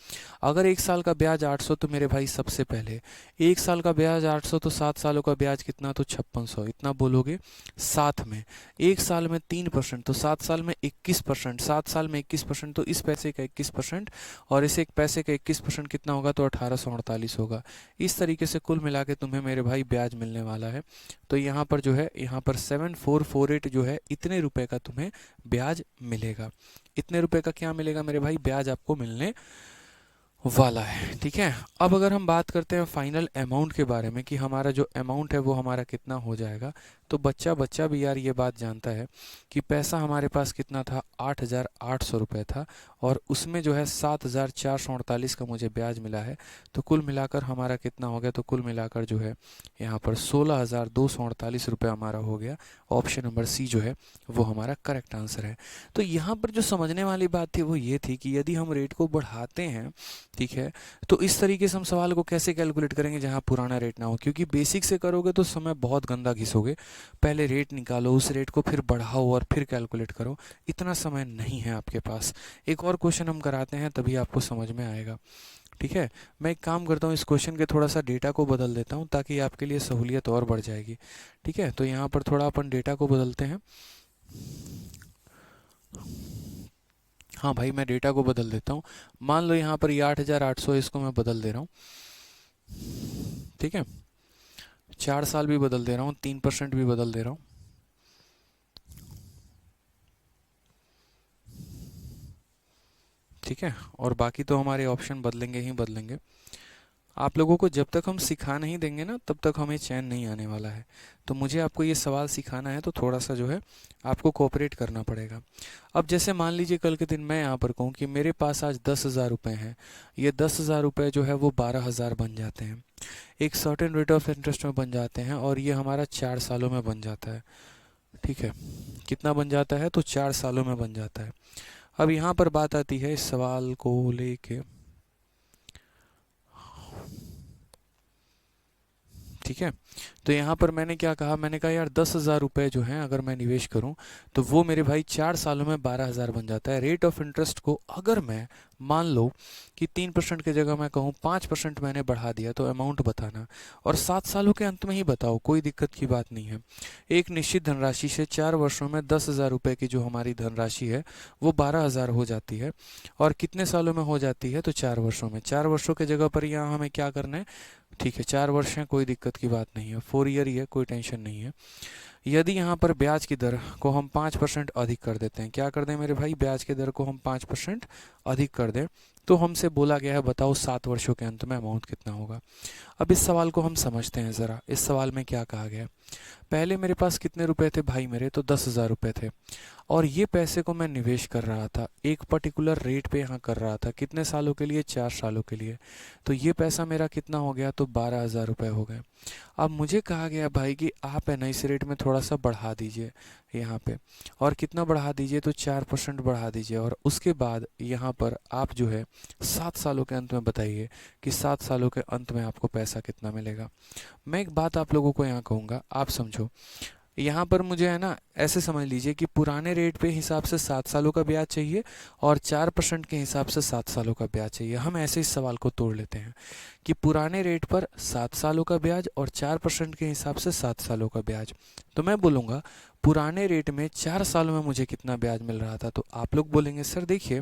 अगर 1 साल का ब्याज 800, तो मेरे भाई सबसे पहले 1 साल का ब्याज 800, तो 7 सालों का ब्याज कितना, तो 5600, इतना बोलोगे। साथ में 1 साल में 3%, तो 7 साल में 21%, 7 साल में 21%, तो इस पैसे का 21%, और इस एक पैसे का 21% कितना होगा, तो 1848 होगा। इस तरीके से कुल मिला के तुम्हें मेरे भाई ब्याज मिलने वाला है। तो यहाँ पर जो है, यहाँ पर 7448 जो है, इतने रुपए का तुम्हें ब्याज मिलेगा। इतने रुपए का क्या मिलेगा मेरे भाई, ब्याज आपको मिलने वाला है, ठीक है। अब अगर हम बात करते हैं फाइनल अमाउंट के बारे में कि हमारा जो अमाउंट है वो हमारा कितना हो जाएगा, तो बच्चा भी यार ये बात जानता है कि पैसा हमारे पास कितना था, 8800 रुपये था, और उसमें जो है 7448 का मुझे ब्याज मिला है। तो कुल मिलाकर हमारा कितना हो गया, तो कुल मिलाकर जो है यहाँ पर 16248 रुपये हमारा हो गया। ऑप्शन नंबर सी जो है वो हमारा करेक्ट आंसर है। तो यहाँ पर जो समझने वाली बात थी वो ये थी कि यदि हम रेट को बढ़ाते हैं, ठीक है, तो इस तरीके से हम सवाल को कैसे कैलकुलेट करेंगे जहाँ पुराना रेट ना हो, क्योंकि बेसिक से करोगे तो समय बहुत गंदा घिसोगे। पहले रेट निकालो, उस रेट को फिर बढ़ाओ और फिर कैलकुलेट करो, इतना समय नहीं है आपके पास। एक और क्वेश्चन हम कराते हैं, तभी आपको समझ में आएगा, ठीक है। मैं एक काम करता हूँ, इस क्वेश्चन के थोड़ा सा डेटा को बदल देता हूँ ताकि आपके लिए सहूलियत और बढ़ जाएगी, ठीक है। तो यहाँ पर थोड़ा अपन डेटा को बदलते हैं। हाँ भाई, मैं डेटा को बदल देता हूँ। मान लो यहाँ पर ये 8800 है, इसको मैं बदल दे रहा हूँ, ठीक है। 4 साल भी बदल दे रहा हूँ, 3% भी बदल दे रहा हूँ, ठीक है। और बाकी तो हमारे ऑप्शन बदलेंगे ही बदलेंगे। आप लोगों को जब तक हम सिखा नहीं देंगे ना, तब तक हमें चैन नहीं आने वाला है। तो मुझे आपको ये सवाल सिखाना है, तो थोड़ा सा जो है आपको कोऑपरेट करना पड़ेगा। अब जैसे मान लीजिए कल के दिन मैं यहाँ पर कहूँ कि मेरे पास आज 10,000 रुपये हैं, ये 10,000 रुपये जो है वो 12,000 बन जाते हैं, एक सर्टेन रेट ऑफ इंटरेस्ट में बन जाते हैं, और ये हमारा 4 सालों में बन जाता है, ठीक है। कितना बन जाता है, तो 4 सालों में बन जाता है। अब यहाँ पर बात आती है इस सवाल को लेके, ठीक है। तो यहाँ पर मैंने क्या कहा, मैंने कहा यार 10,000 रुपये जो हैं अगर मैं निवेश करूँ, तो वो मेरे भाई 4 सालों में 12,000 बन जाता है। रेट ऑफ इंटरेस्ट को अगर मैं मान लो कि 3% की जगह मैं कहूँ 5% मैंने बढ़ा दिया, तो अमाउंट बताना, और 7 सालों के अंत में ही बताओ, कोई दिक्कत की बात नहीं है। एक निश्चित धनराशि से 4 वर्षों में 10,000 रुपये की जो हमारी धनराशि है वो 12,000 हो जाती है, और कितने सालों में हो जाती है, तो 4 वर्षों में। 4 वर्षों की जगह पर यहाँ हमें क्या करना है, ठीक है, 4 वर्ष हैं, कोई दिक्कत की बात नहीं है, 4 ईयर ही है, कोई टेंशन नहीं है। यदि यहाँ पर ब्याज की दर को हम 5% अधिक कर देते हैं, क्या कर दें मेरे भाई, ब्याज की दर को हम 5% अधिक कर दें, तो हमसे बोला गया है बताओ 7 वर्षों के अंत में अमाउंट कितना होगा। अब इस सवाल को हम समझते हैं ज़रा। इस सवाल में क्या कहा गया है, पहले मेरे पास कितने रुपए थे भाई मेरे, तो 10,000 रुपये थे, और ये पैसे को मैं निवेश कर रहा था, एक पर्टिकुलर रेट पे यहाँ कर रहा था, कितने सालों के लिए, 4 सालों के लिए। तो ये पैसा मेरा कितना हो गया, तो 12,000 रुपये हो गए। अब मुझे कहा गया भाई कि आप है ना इस रेट में थोड़ा सा बढ़ा दीजिए यहाँ पे, और कितना बढ़ा दीजिए, तो 4% बढ़ा दीजिए, और उसके बाद यहाँ पर आप जो है 7 सालों के अंत में बताइए कि 7 सालों के अंत में आपको पैसा कितना मिलेगा। मैं एक बात आप लोगों को यहाँ कहूँगा, आप समझो, यहाँ पर मुझे है ना ऐसे समझ लीजिए कि पुराने रेट पे हिसाब से 7 सालों का ब्याज चाहिए और 4% के हिसाब से 7 सालों का ब्याज चाहिए। हम ऐसे इस सवाल को तोड़ लेते हैं कि पुराने रेट पर 7 सालों का ब्याज और 4% के हिसाब से 7 सालों का ब्याज। तो मैं बोलूँगा पुराने रेट में 4 सालों में मुझे कितना ब्याज मिल रहा था, तो आप लोग बोलेंगे सर देखिए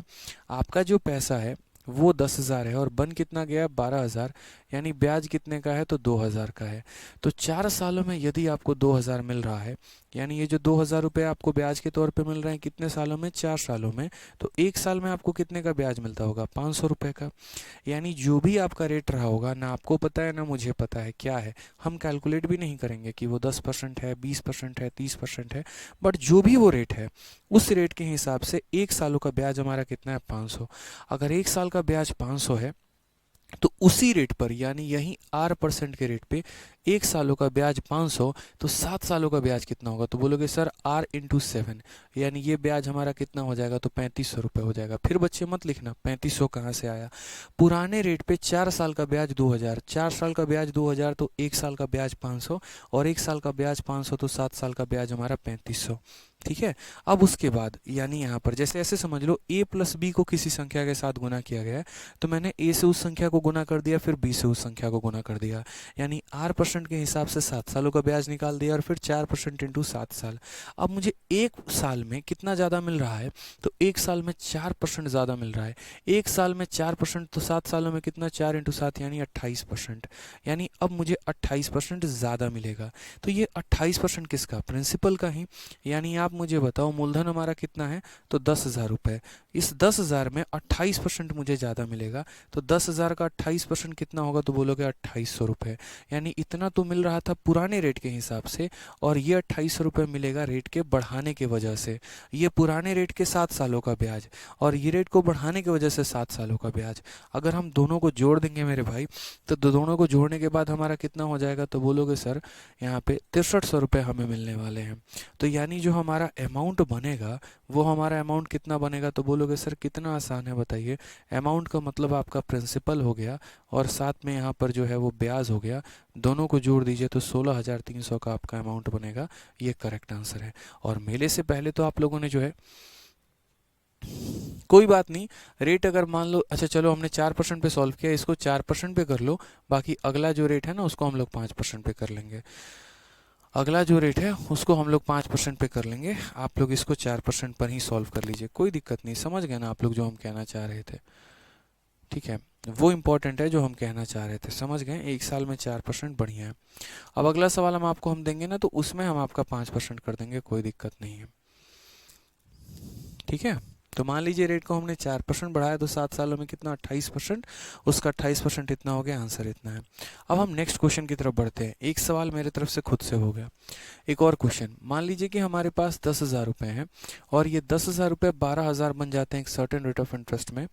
आपका जो पैसा है वो 10,000 है और बन कितना गया, 12,000, यानी ब्याज कितने का है, तो 2,000 का है। तो 4 सालों में यदि आपको 2,000 मिल रहा है, यानी ये जो 2,000 रुपये आपको ब्याज के तौर पे मिल रहे हैं कितने सालों में, 4 सालों में, तो एक साल में आपको कितने का ब्याज मिलता होगा, 500 रुपये का। यानी जो भी आपका रेट रहा होगा ना, आपको पता है ना मुझे पता है क्या है, हम कैलकुलेट भी नहीं करेंगे कि वो 10% है, 20% है, 30% है, बट जो भी वो रेट है उस रेट के हिसाब से एक सालों का ब्याज हमारा कितना है, 500। अगर एक साल का ब्याज 500 है तो उसी रेट पर, यानी यही R% के रेट पे एक सालों का ब्याज 500, तो 7 सालों का ब्याज कितना होगा, तो बोलोगे सर R×7, यानी ये ब्याज हमारा कितना हो जाएगा, तो 3500 रुपये हो जाएगा। फिर बच्चे मत लिखना 3500 कहाँ से आया, पुराने रेट पे 4 साल का ब्याज 2,000, 4 साल का ब्याज 2,000, तो एक साल का ब्याज 500, और एक साल का ब्याज 500, तो 7 साल का ब्याज हमारा 3500। ठीक है, अब उसके बाद यानी यहाँ पर जैसे ऐसे समझ लो A+B को किसी संख्या के साथ गुना किया गया है, तो मैंने A से उस संख्या को गुना कर दिया, फिर B से उस संख्या को गुना कर दिया, यानी R% के हिसाब से 7 सालों का ब्याज निकाल दिया, और फिर 4% इंटू 7 साल। अब मुझे एक साल में कितना ज़्यादा मिल रहा है, तो एक साल में 4% ज़्यादा मिल रहा है। एक साल में 4%, तो 7 सालों में कितना, 4×7 यानी 28%, यानी अब मुझे 28% ज़्यादा मिलेगा। तो ये 28% किसका, प्रिंसिपल का ही। यानी आप मुझे बताओ मूलधन हमारा कितना है, तो 10,000 रुपये, इस 10,000 में 28% मुझे ज़्यादा मिलेगा, तो 10,000 का 28% कितना होगा, तो बोलोगे 2,800 रुपये। यानी इतना तो मिल रहा था पुराने रेट के हिसाब से, और ये 2,800 रुपये मिलेगा रेट के बढ़ाने की वजह से। ये पुराने रेट के 7 सालों का ब्याज, और ये रेट को बढ़ाने की वजह से 7 सालों का ब्याज। अगर हम दोनों को जोड़ देंगे मेरे भाई, तो दोनों को जोड़ने के बाद हमारा कितना हो जाएगा, तो बोलोगे सर यहाँ पे 6300 रुपये हमें मिलने वाले हैं। तो यानी जो हमारा अमाउंट बनेगा वो हमारा अमाउंट कितना बनेगा, तो बोलोगे सर कितना आसान है बताइए, अमाउंट का मतलब आपका प्रिंसिपल हो गया और साथ में यहाँ पर जो है वो ब्याज हो गया, दोनों को जोड़ दीजिए तो 16,300 का आपका अमाउंट बनेगा। ये करेक्ट आंसर है। और मेले से पहले तो आप लोगों ने जो है, कोई बात नहीं, रेट अगर मान लो, अच्छा चलो हमने 4% पे सॉल्व किया, इसको 4% पे कर लो, बाकी अगला जो रेट है ना उसको हम लोग 5% पे कर लेंगे। अगला जो रेट है उसको हम लोग 5% पे कर लेंगे, आप लोग इसको 4% पर ही सॉल्व कर लीजिए, कोई दिक्कत नहीं। समझ गए ना आप लोग जो हम कहना चाह रहे थे, ठीक है, वो इम्पोर्टेंट है जो हम कहना चाह रहे थे, समझ गए। एक साल में 4% बढ़िया है। अब अगला सवाल हम देंगे ना, तो उसमें हम आपका 5% कर देंगे, कोई दिक्कत नहीं है, ठीक है। तो मान लीजिए रेट को हमने 4% बढ़ाया, तो 7 सालों में कितना, 28%, उसका 28% इतना हो गया, आंसर इतना है। अब हम नेक्स्ट क्वेश्चन की तरफ बढ़ते हैं। एक सवाल मेरे तरफ से खुद से हो गया, एक और क्वेश्चन। मान लीजिए कि हमारे पास 10,000 रुपये हैं, और ये 10,000 रुपये 12,000 बन जाते हैं एक सर्टेन रेट ऑफ इंटरेस्ट में,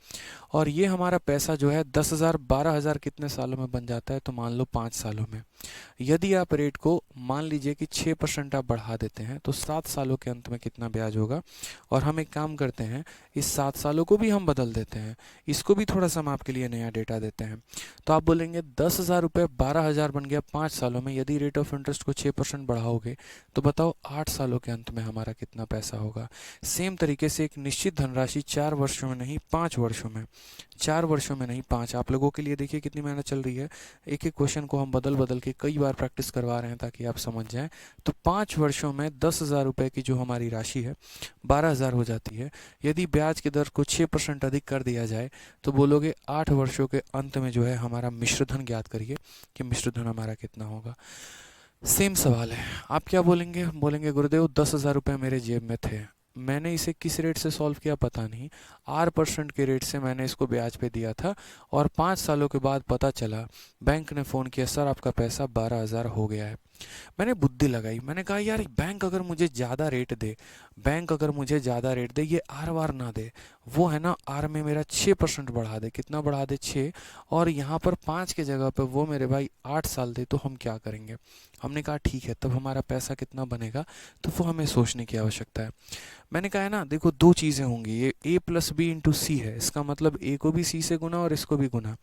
और ये हमारा पैसा जो है 10,000 12,000 कितने सालों में बन जाता है, तो मान लो 5 सालों में। यदि आप रेट को मान लीजिए कि 6% आप बढ़ा देते हैं, तो 7 सालों के अंत में कितना ब्याज होगा। और हम एक काम करते हैं, इस 7 सालों को भी हम बदल देते हैं, इसको भी थोड़ा सा हम आपके लिए नया डेटा देते हैं। तो आप बोलेंगे 10,000 रुपये 12,000 बन गया 5 सालों में, यदि रेट ऑफ इंटरेस्ट को 6% बढ़ाओगे तो बताओ 8 सालों के अंत में हमारा कितना पैसा होगा। सेम तरीके से एक निश्चित धनराशि 4 वर्षों में नहीं 5 वर्षों में, 4 वर्षों में नहीं 5, आप लोगों के लिए देखिए कितनी मेहनत चल रही है। एक एक क्वेश्चन को हम बदल बदल के कई बार प्रैक्टिस करवा रहे हैं ताकि आप समझ जाएं। तो 5 वर्षों में 10,000 रुपये की जो हमारी राशि है 12,000 हो जाती है। यदि यदि ब्याज की दर को 6% अधिक कर दिया जाए तो बोलोगे 8 वर्षों के अंत में जो है हमारा मिश्रधन ज्ञात करिए कि मिश्रधन हमारा कितना होगा। सेम सवाल है, आप क्या बोलेंगे? बोलेंगे गुरुदेव 10,000 रुपये मेरे जेब में थे, मैंने इसे किस रेट से सॉल्व किया पता नहीं, R% के रेट से मैंने इसको ब्याज पे दिया था और 5 सालों के बाद पता चला, बैंक ने फ़ोन किया, सर आपका पैसा 12,000 हो गया है। मैंने बुद्धि लगाई, मैंने कहा यार बैंक अगर मुझे ज़्यादा रेट दे, बैंक अगर मुझे ज़्यादा रेट दे, ये आर वार ना दे, वो है ना आर में मेरा 6% बढ़ा दे, कितना बढ़ा दे 6, और यहाँ पर 5 के जगह पे वो मेरे भाई 8 साल दे, तो हम क्या करेंगे? हमने कहा ठीक है, तब हमारा पैसा कितना बनेगा, तो वो हमें सोचने की आवश्यकता है। मैंने कहा है ना, देखो दो चीज़ें होंगी, ये a प्लस बी इंटू सी है, इसका मतलब a को भी c से गुना और इसको भी गुना।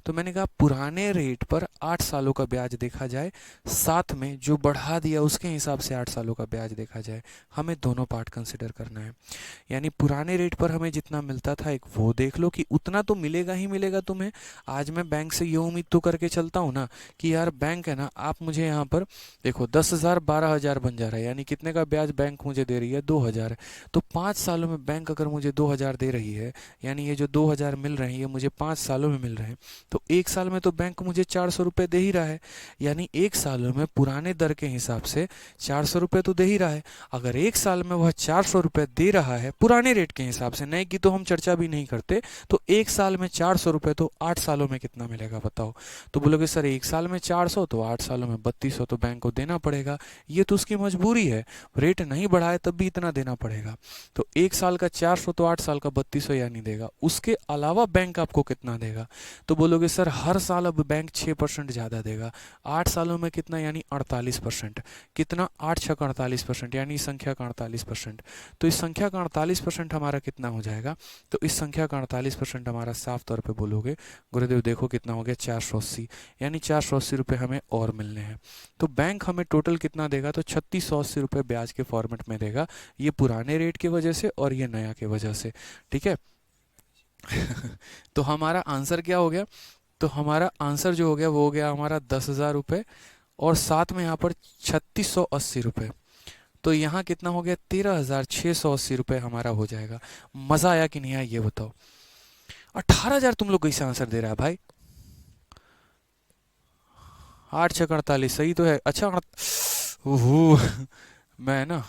तो मैंने कहा पुराने रेट पर 8 सालों का ब्याज देखा जाए, साथ में जो बढ़ा दिया उसके हिसाब से 8 सालों का ब्याज देखा जाए। हमें दोनों पार्ट कंसिडर करना है, यानी पुराने रेट पर हमें जितना मिलता था एक वो देख लो कि उतना तो मिलेगा ही मिलेगा तुम्हें। आज मैं बैंक से ये उम्मीद तो करके चलता हूँ ना कि यार बैंक है ना, आप मुझे यहाँ पर देखो 10,000 12,000 बन जा रहा है, यानी कितने का ब्याज बैंक मुझे दे रही है? 2,000। तो 5 सालों में बैंक अगर मुझे 2,000 दे रही है, यानी ये जो 2,000 मिल रहे हैं ये मुझे 5 सालों में मिल रहे हैं, तो एक साल में तो बैंक मुझे 400 रुपये दे ही रहा है, यानी एक सालों में पुराने दर के हिसाब से 400 रुपये तो दे ही रहा है। अगर एक साल में वह 400 रुपये दे रहा है पुराने रेट के हिसाब से, नए की तो हम चर्चा भी नहीं करते, तो एक साल में 400 रुपये, तो 8 सालों में कितना मिलेगा बताओ? तो बोलोगे सर एक साल में 400, तो 8 सालों में 3200 तो बैंक को देना पड़ेगा, ये तो उसकी मजबूरी है, रेट नहीं बढ़ाए तब भी इतना देना पड़ेगा। तो एक साल का 400 तो 8 साल का 3200 यानी देगा। उसके अलावा बैंक आपको कितना देगा? तो बोलोगे सर हर साल अब बैंक 6% ज़्यादा देगा, 8 सालों में कितना, यानी 48%। कितना? 8 छक 48%, यानी इस संख्या का 48%। तो इस संख्या का 48% हमारा कितना हो जाएगा? तो इस संख्या का 48% हमारा साफ तौर पे बोलोगे गुरुदेव देखो कितना हो गया, 480, यानी 480 रुपये हमें और मिलने हैं। तो बैंक हमें टोटल कितना देगा? तो 3680 रुपये ब्याज के फॉर्मेट में देगा, ये पुराने रेट की वजह से और ये नया की वजह से, ठीक है। तो हमारा आंसर क्या हो गया? तो हमारा आंसर जो हो गया वो हो गया हमारा 10,000 रुपये और साथ में यहाँ पर 3680 रुपये, तो यहाँ कितना हो गया? 13,680 रुपये हमारा हो जाएगा। मज़ा आया कि नहीं आया ये बताओ? 18,000 तुम लोग कैसे आंसर दे रहा है भाई? 8 छः 48 सही तो है। अच्छा ओहो मैं ना,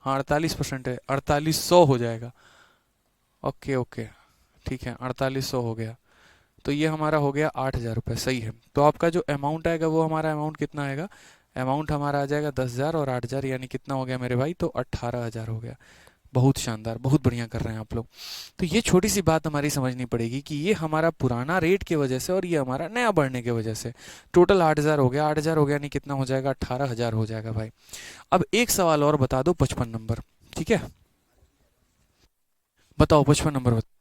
हाँ 48% है, 4800 हो जाएगा। ओके ओके ठीक है, 4800 हो गया, तो ये हमारा हो गया 8,000 रुपये, सही है। तो आपका जो अमाउंट आएगा वो हमारा अमाउंट कितना आएगा? अमाउंट हमारा आ जाएगा 10,000 और 8,000, यानी कितना हो गया मेरे भाई? तो 18,000 हो गया। बहुत शानदार, बहुत बढ़िया कर रहे हैं आप लोग। तो ये छोटी सी बात हमारी समझनी पड़ेगी कि ये हमारा पुराना रेट की वजह से और ये हमारा नया बढ़ने की वजह से टोटल 8,000 हो गया। 8,000 हो गया यानी कितना हो जाएगा? 18,000 हो जाएगा भाई। अब एक सवाल और बता दो, 55 नंबर, ठीक है? बताओ 55 नंबर बताओ।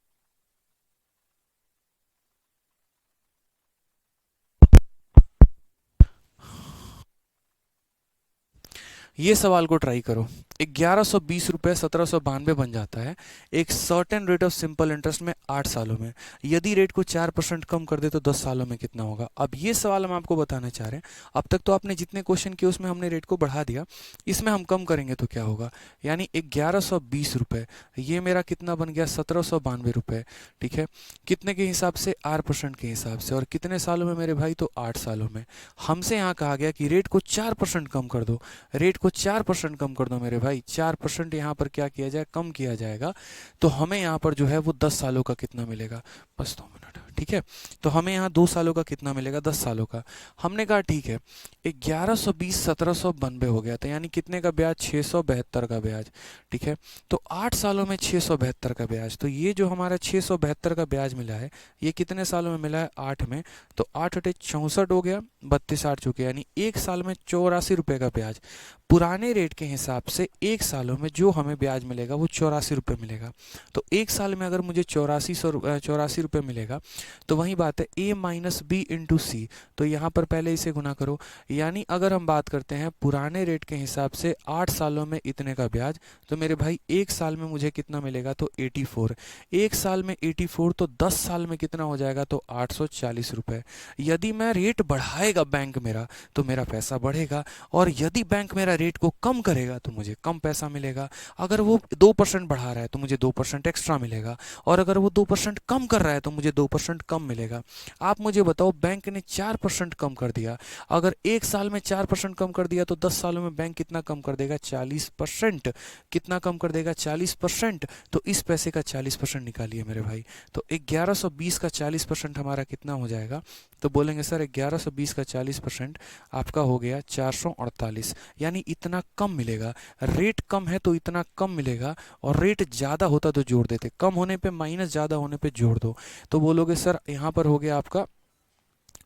ये सवाल को ट्राई करो। 1120 रुपये 1792 बन जाता है एक certain rate of simple interest में 8 सालों में। यदि रेट को 4% कम कर दे तो 10 सालों में कितना होगा? अब ये सवाल हम आपको बताना चाह रहे हैं। अब तक तो आपने जितने क्वेश्चन किए उसमें हमने रेट को बढ़ा दिया, इसमें हम कम करेंगे तो क्या होगा? यानी 1120 रुपये, ये मेरा कितना बन गया? 1792 रुपये, ठीक है। कितने के हिसाब से? R% के हिसाब से। और कितने सालों में मेरे भाई? तो 8 सालों में। हमसे यहाँ कहा गया कि रेट को 4% कम कर दो, रेट को 4% कम कर दो मेरे भाई। 4% यहाँ पर क्या किया जाए? कम किया जाएगा। तो हमें यहाँ पर जो है वो 10 सालों का कितना मिलेगा? बस 2 मिनट, ठीक है। तो हमें यहाँ 2 सालों का कितना मिलेगा? 10 सालों का। हमने कहा ठीक है, 1120 1792 हो गया था, यानी कितने का ब्याज? 672 का ब्याज, ठीक है। तो 8 सालों में 672 का ब्याज, तो ये जो हमारा 672 का ब्याज मिला है ये कितने सालों में मिला है? 8 में। तो 8 अटे 64 हो गया, 32 8 चुके, यानी एक साल में 84 रुपये का ब्याज। पुराने रेट के हिसाब से एक सालों में जो हमें ब्याज मिलेगा वो 84 रुपये मिलेगा। तो एक साल में अगर मुझे 84 रुपये मिलेगा तो वही बात है a माइनस बी इंटू सी, तो यहाँ पर पहले इसे गुना करो। यानी अगर हम बात करते हैं पुराने रेट के हिसाब से 8 सालों में इतने का ब्याज, तो मेरे भाई एक साल में मुझे कितना मिलेगा, तो 84। एक साल में 84, तो 10 साल में कितना हो जाएगा, तो 840 रुपये। यदि मैं रेट बढ़ाएगा बैंक मेरा तो मेरा पैसा बढ़ेगा, और यदि बैंक मेरा रेट को कम करेगा तो मुझे कम पैसा मिलेगा। अगर वो 2% बढ़ा रहा है तो मुझे 2% एक्स्ट्रा मिलेगा, और अगर वो 2% कम कर रहा है तो मुझे 2% कम मिलेगा। आप मुझे बताओ, बैंक ने 4% कम कर दिया, अगर एक साल में 4% कम कर दिया तो 10 सालों में बैंक कितना कम कर देगा, 40%। कितना कम कर देगा, 40%। तो इस पैसे का 40% निकालिए मेरे भाई। तो 1120 का 40% हमारा कितना हो जाएगा, तो बोलेंगे सर 1120 का 40% आपका हो गया 448, यानी इतना कम मिलेगा। रेट कम है तो इतना कम मिलेगा, और रेट ज़्यादा होता तो जोड़ देते, कम होने पे माइनस, ज़्यादा होने पे जोड़ दो। तो बोलोगे सर यहाँ पर हो गया आपका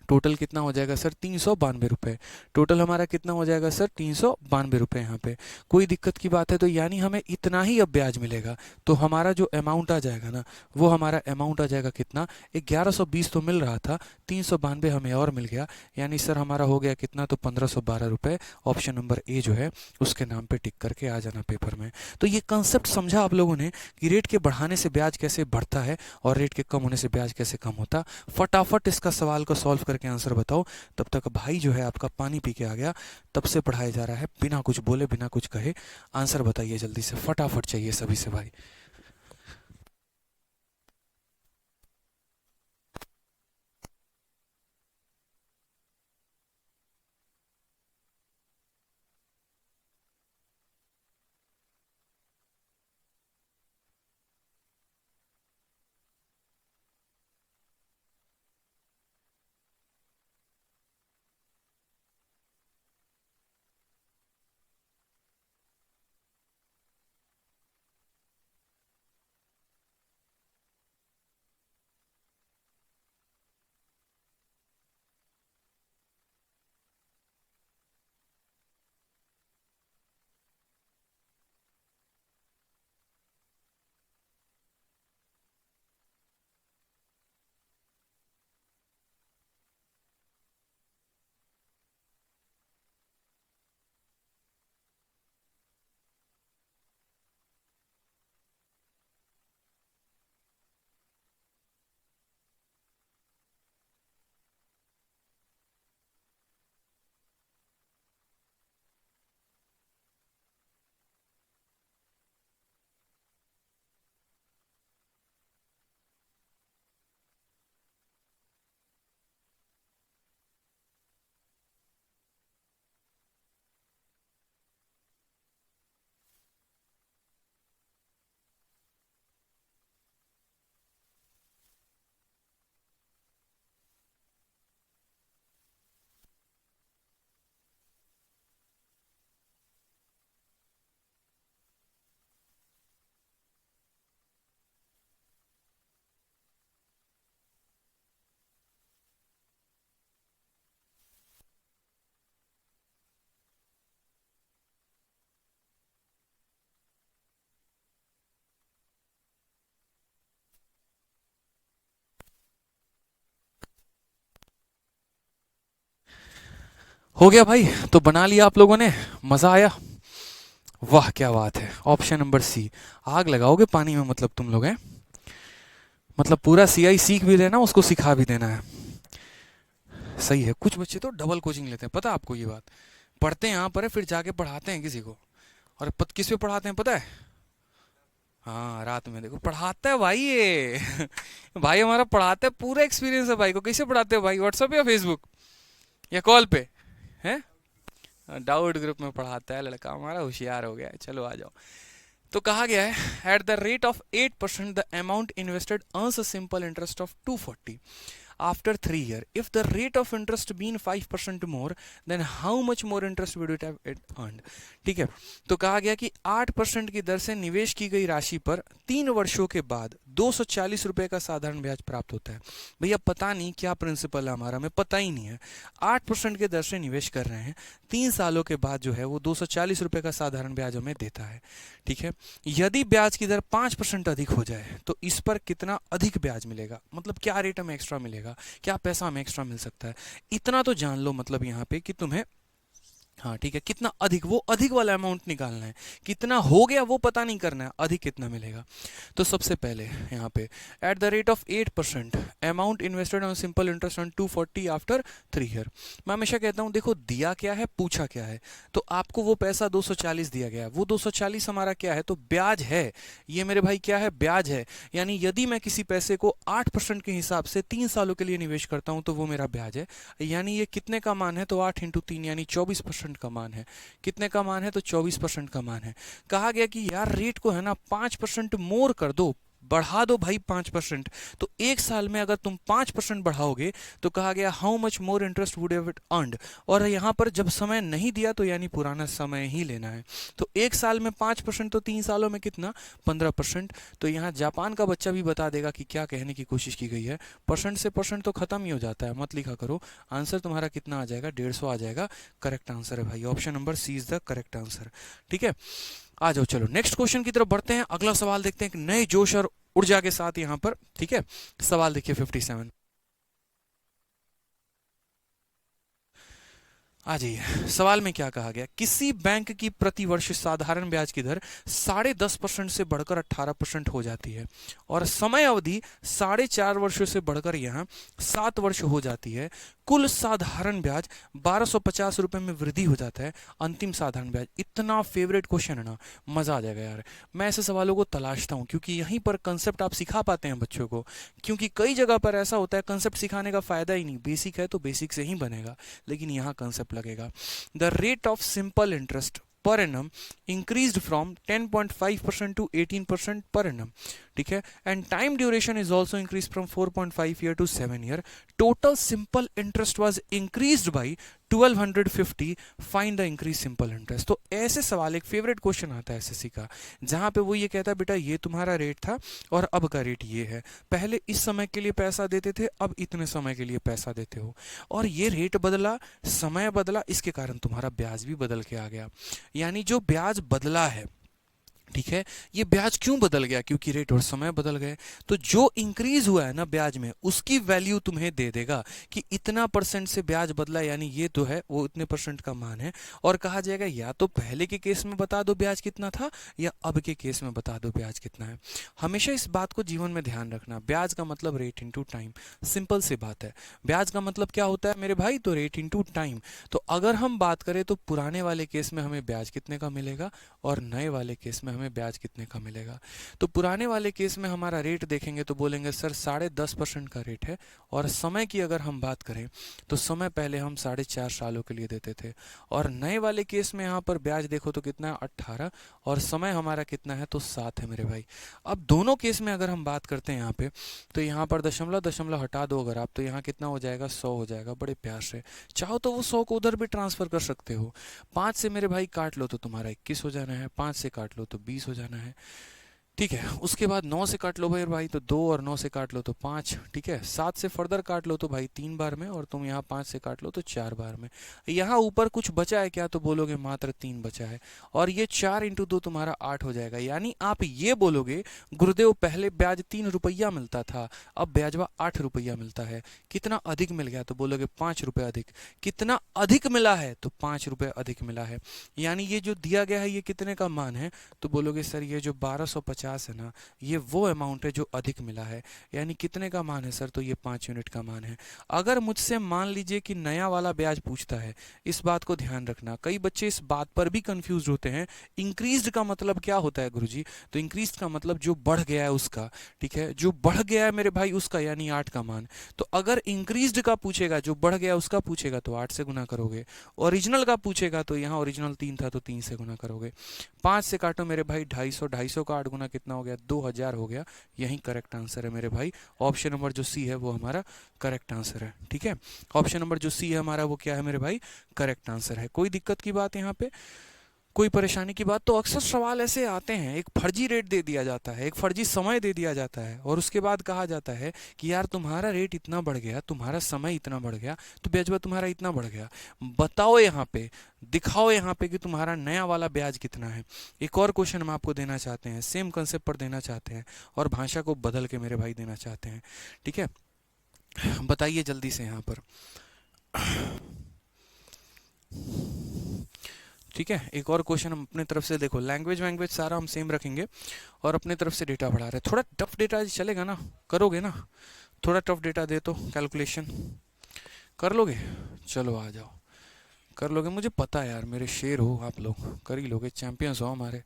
टोटल कितना हो जाएगा सर, 392 रुपये। टोटल हमारा कितना हो जाएगा सर, 392 रुपये। यहाँ पे कोई दिक्कत की बात है, तो यानी हमें इतना ही अब ब्याज मिलेगा। तो हमारा जो अमाउंट आ जाएगा ना, वो हमारा अमाउंट आ जाएगा कितना, 1120 तो मिल रहा था, 392 हमें और मिल गया, यानी सर हमारा हो गया कितना, तो 1512 रुपये। ऑप्शन नंबर ए जो है उसके नाम पर टिक करके आ जाना पेपर में। तो ये कंसेप्ट समझा आप लोगों ने कि रेट के बढ़ाने से ब्याज कैसे बढ़ता है और रेट के कम होने से ब्याज कैसे कम होता। फटाफट इसका सवाल को सॉल्व करके आंसर बताओ। तब तक भाई जो है आपका पानी पी के आ गया, तब से पढ़ाया जा रहा है बिना कुछ बोले बिना कुछ कहे। आंसर बताइए जल्दी से, फटाफट चाहिए सभी से भाई। हो गया भाई, तो बना लिया आप लोगों ने, मजा आया, वाह क्या बात है। ऑप्शन नंबर सी, आग लगाओगे पानी में मतलब तुम लोग हैं, मतलब पूरा सीआई सीख भी लेना, उसको सिखा भी देना है। सही है, कुछ बच्चे तो डबल कोचिंग लेते हैं, पता है आपको ये बात, पढ़ते हैं यहाँ पर है, फिर जाके पढ़ाते हैं किसी को। और किस पे पढ़ाते हैं पता है, हाँ रात में देखो पढ़ाता है भाई ये भाई हमारा पढ़ाता है, पूरा एक्सपीरियंस है भाई को। कैसे पढ़ाते हो भाई, व्हाट्सएप या फेसबुक या कॉल पे है, डाउट ग्रुप में पढ़ाता है लड़का हमारा, होशियार हो गया है। चलो आ जाओ। तो कहा गया है at the rate of 8% the amount invested earns a simple interest of 240। after 3 years. If the rate of interest been 5% more, then how much more interest would it have earned? ठीक है, तो कहा गया कि 8% की दर से निवेश की गई राशि पर 3 वर्षों के बाद 240 रुपए का साधारण ब्याज प्राप्त होता है। भैया पता नहीं क्या प्रिंसिपल है हमारा, हमें पता ही नहीं है। 8% के दर से निवेश कर रहे हैं, 3 सालों के बाद जो है वो 240 रुपए का साधारण ब्याज हमें देता है। ठीक है, यदि ब्याज की दर 5% अधिक हो जाए तो इस पर कितना अधिक ब्याज मिलेगा, मतलब क्या रेट हमें एक्स्ट्रा मिलेगा, क्या पैसा हमें एक्स्ट्रा मिल सकता है, इतना तो जान लो। मतलब यहाँ पे कि तुम्हें, हाँ ठीक है, कितना अधिक, वो अधिक वाला अमाउंट निकालना है, कितना हो गया वो पता नहीं करना है, अधिक कितना मिलेगा। तो सबसे पहले यहाँ पे at the rate of 8% amount invested on simple interest on 240 after 3 year. मैं हमेशा कहता हूँ देखो दिया क्या है, पूछा क्या है, तो आपको वो पैसा 240 दिया गया है, वो 240 हमारा क्या है, तो ब्याज है। ये मेरे भाई क्या है, ब्याज है। यानी यदि मैं किसी पैसे को 8% के हिसाब से 3 सालों के लिए निवेश करता हूँ तो वो मेरा ब्याज है। यानी ये कितने का मान है, तो 8 × 3 यानी 24% का मान है। कितने का मान है, तो 24% का मान है। कहा गया कि यार रेट को है ना 5% मोर कर दो, बढ़ा दो भाई 5%। तो एक साल में अगर तुम 5% बढ़ाओगे तो कहा गया how much more interest would have it earned. और यहाँ पर जब समय नहीं दिया तो यानी पुराना समय ही लेना है। तो एक साल में 5% तो 3 सालों में कितना, 15%। तो यहाँ जापान का बच्चा भी बता देगा कि क्या कहने की कोशिश की गई है। परसेंट से परसेंट तो खत्म ही हो जाता है, मत लिखा करो। आंसर तुम्हारा कितना आ जाएगा, 150 आ जाएगा। करेक्ट आंसर है भाई, option number C is the correct answer. ठीक है, आ जाओ चलो नेक्स्ट क्वेश्चन की तरफ बढ़ते हैं। अगला सवाल देखते हैं एक नए जोश और ऊर्जा के साथ यहाँ पर। ठीक है, सवाल देखिए 57। आ जाइए, सवाल में क्या कहा गया, किसी बैंक की प्रतिवर्ष साधारण ब्याज की दर 10.5% से बढ़कर 18% हो जाती है और समय अवधि 4.5 वर्षों से बढ़कर यहाँ 7 वर्ष हो जाती है। कुल साधारण ब्याज 1250 रुपए में वृद्धि हो जाता है। अंतिम साधारण ब्याज। इतना फेवरेट क्वेश्चन है ना, मजा आ जाएगा यार। मैं ऐसे सवालों को तलाशता हूँ क्योंकि यहीं पर कंसेप्ट आप सिखा पाते हैं बच्चों को। क्योंकि कई जगह पर ऐसा होता है कंसेप्ट सिखाने का फायदा ही नहीं, बेसिक है तो बेसिक से ही बनेगा, लेकिन यहाँ कंसेप्ट लगेगा। The rate of simple interest per annum increased from 10.5% to 18% per annum. ठीक है, and time duration is also increased from 4.5 year to 7 year. Total simple interest was increased by 1250. Find the increase simple interest. तो ऐसे सवाल, एक favourite question आता है SSC का, जहां पे वो ये कहता है बेटा ये तुम्हारा रेट था और अब का रेट ये है, पहले इस समय के लिए पैसा देते थे, अब इतने समय के लिए पैसा देते हो, और ये रेट बदला, समय बदला, इसके कारण तुम्हारा ब्याज भी बदल के आ गया। यानी जो ब्याज बदला है, ठीक है, ये ब्याज क्यों बदल गया, क्योंकि रेट और समय बदल गए। तो जो इंक्रीज हुआ है ना ब्याज में, उसकी वैल्यू तुम्हें दे देगा कि इतना परसेंट से ब्याज बदला, यानी ये तो है वो इतने परसेंट का मान है। और कहा जाएगा या तो पहले के केस में बता दो ब्याज कितना था, या अब के केस में बता दो ब्याज कितना है। हमेशा इस बात को जीवन में ध्यान रखना, ब्याज का मतलब रेट इंटू टाइम। सिंपल सी बात है, ब्याज का मतलब क्या होता है मेरे भाई, तो रेट इंटू टाइम। तो अगर हम बात करें तो पुराने वाले केस में हमें ब्याज कितने का मिलेगा और नए वाले केस में हमें ब्याज कितने का मिलेगा। तो पुराने वाले केस में हमारा रेट देखेंगे तो बोलेंगे सर 10.5% का रेट है, और समय की अगर हम बात करें तो समय पहले हम 4.5 सालों के लिए देते थे। और नए वाले केस में यहाँ पर ब्याज देखो तो कितना है, 18, और समय हमारा कितना है, तो 7 है मेरे भाई। अब दोनों केस में अगर हम बात करते हैं यहाँ पे, तो यहाँ पर दशमलव दशमलव हटा दो अगर आप, तो यहाँ कितना हो जाएगा, 100 हो जाएगा। बड़े प्यार से चाहो तो वो 100 को उधर भी ट्रांसफर कर सकते हो। 5 से मेरे भाई काट लो तो तुम्हारा 21 हो जाना है, 5 से काट लो तो 20 हो जाना है। ठीक है, उसके बाद 9 से काट लो भाई तो 2, और 9 से काट लो तो 5। ठीक है, 7 से फर्दर काट लो तो भाई 3 बार में, और तुम यहाँ 5 से काट लो तो 4 बार में। यहाँ ऊपर कुछ बचा है क्या, तो बोलोगे मात्र 3 बचा है, और ये 4 × 2 तुम्हारा 8 हो जाएगा। यानी आप ये बोलोगे गुरुदेव पहले ब्याज 3 रुपया मिलता था, अब ब्याजवा 8 रुपया मिलता है, कितना अधिक मिल गया, तो बोलोगे 5 रुपये अधिक। कितना अधिक मिला है, तो 5 रुपये अधिक मिला है। यानी ये जो दिया गया है ये कितने का मान है, तो बोलोगे सर ये जो 1250 है ना, ये वो अमाउंट है जो अधिक मिला है। यानी कितने का मान है सर, तो ये 5 यूनिट का मान है। अगर मुझसे मान लीजिए कि नया वाला ब्याज पूछता है, इस बात को ध्यान रखना, कई बच्चे इस बात पर भी कंफ्यूज होते हैं। इंक्रीज्ड का मतलब क्या होता है गुरुजी, तो इंक्रीज्ड का मतलब जो बढ़ गया है उसका। ठीक है, जो बढ़ गया है मेरे भाई उसका, यानी 8 का मान। तो अगर इंक्रीज्ड का पूछेगा, जो बढ़ गया उसका पूछेगा, तो 8 से गुना करोगे। ओरिजिनल का पूछेगा तो यहाँ ओरिजिनल 3 था तो 3 से गुना करोगे। 5 से काटो मेरे भाई 250, 250 का 8 गुना कितना हो गया, 2000 हो गया। यही करेक्ट आंसर है मेरे भाई। ऑप्शन नंबर जो सी है वो हमारा करेक्ट आंसर है। ठीक है, ऑप्शन नंबर जो सी है हमारा वो क्या है मेरे भाई, करेक्ट आंसर है। कोई दिक्कत की बात यहाँ पे, कोई परेशानी की बात? तो अक्सर सवाल ऐसे आते हैं, एक फर्जी रेट दे दिया जाता है, एक फर्जी समय दे दिया जाता है, और उसके बाद कहा जाता है कि यार तुम्हारा रेट इतना बढ़ गया, तुम्हारा समय इतना बढ़ गया, तो ब्याज तुम्हारा इतना बढ़ गया। बताओ यहाँ पे, दिखाओ यहाँ पे कि तुम्हारा नया वाला ब्याज कितना है। एक और क्वेश्चन हम आपको देना चाहते हैं, सेम कंसेप्ट पर देना चाहते हैं, और भाषा को बदल के मेरे भाई देना चाहते हैं। ठीक है, बताइए जल्दी से यहाँ पर। ठीक है, एक और क्वेश्चन हम अपने तरफ से, देखो लैंग्वेज वैंग्वेज सारा हम सेम रखेंगे और अपने तरफ से डेटा बढ़ा रहे हैं। थोड़ा टफ डेटा चलेगा ना, करोगे ना? थोड़ा टफ डेटा दे तो कैलकुलेशन कर लोगे? चलो आ जाओ, कर लोगे, मुझे पता है यार, मेरे शेर हो आप लोग, कर ही लोगे, चैंपियंस हो हमारे।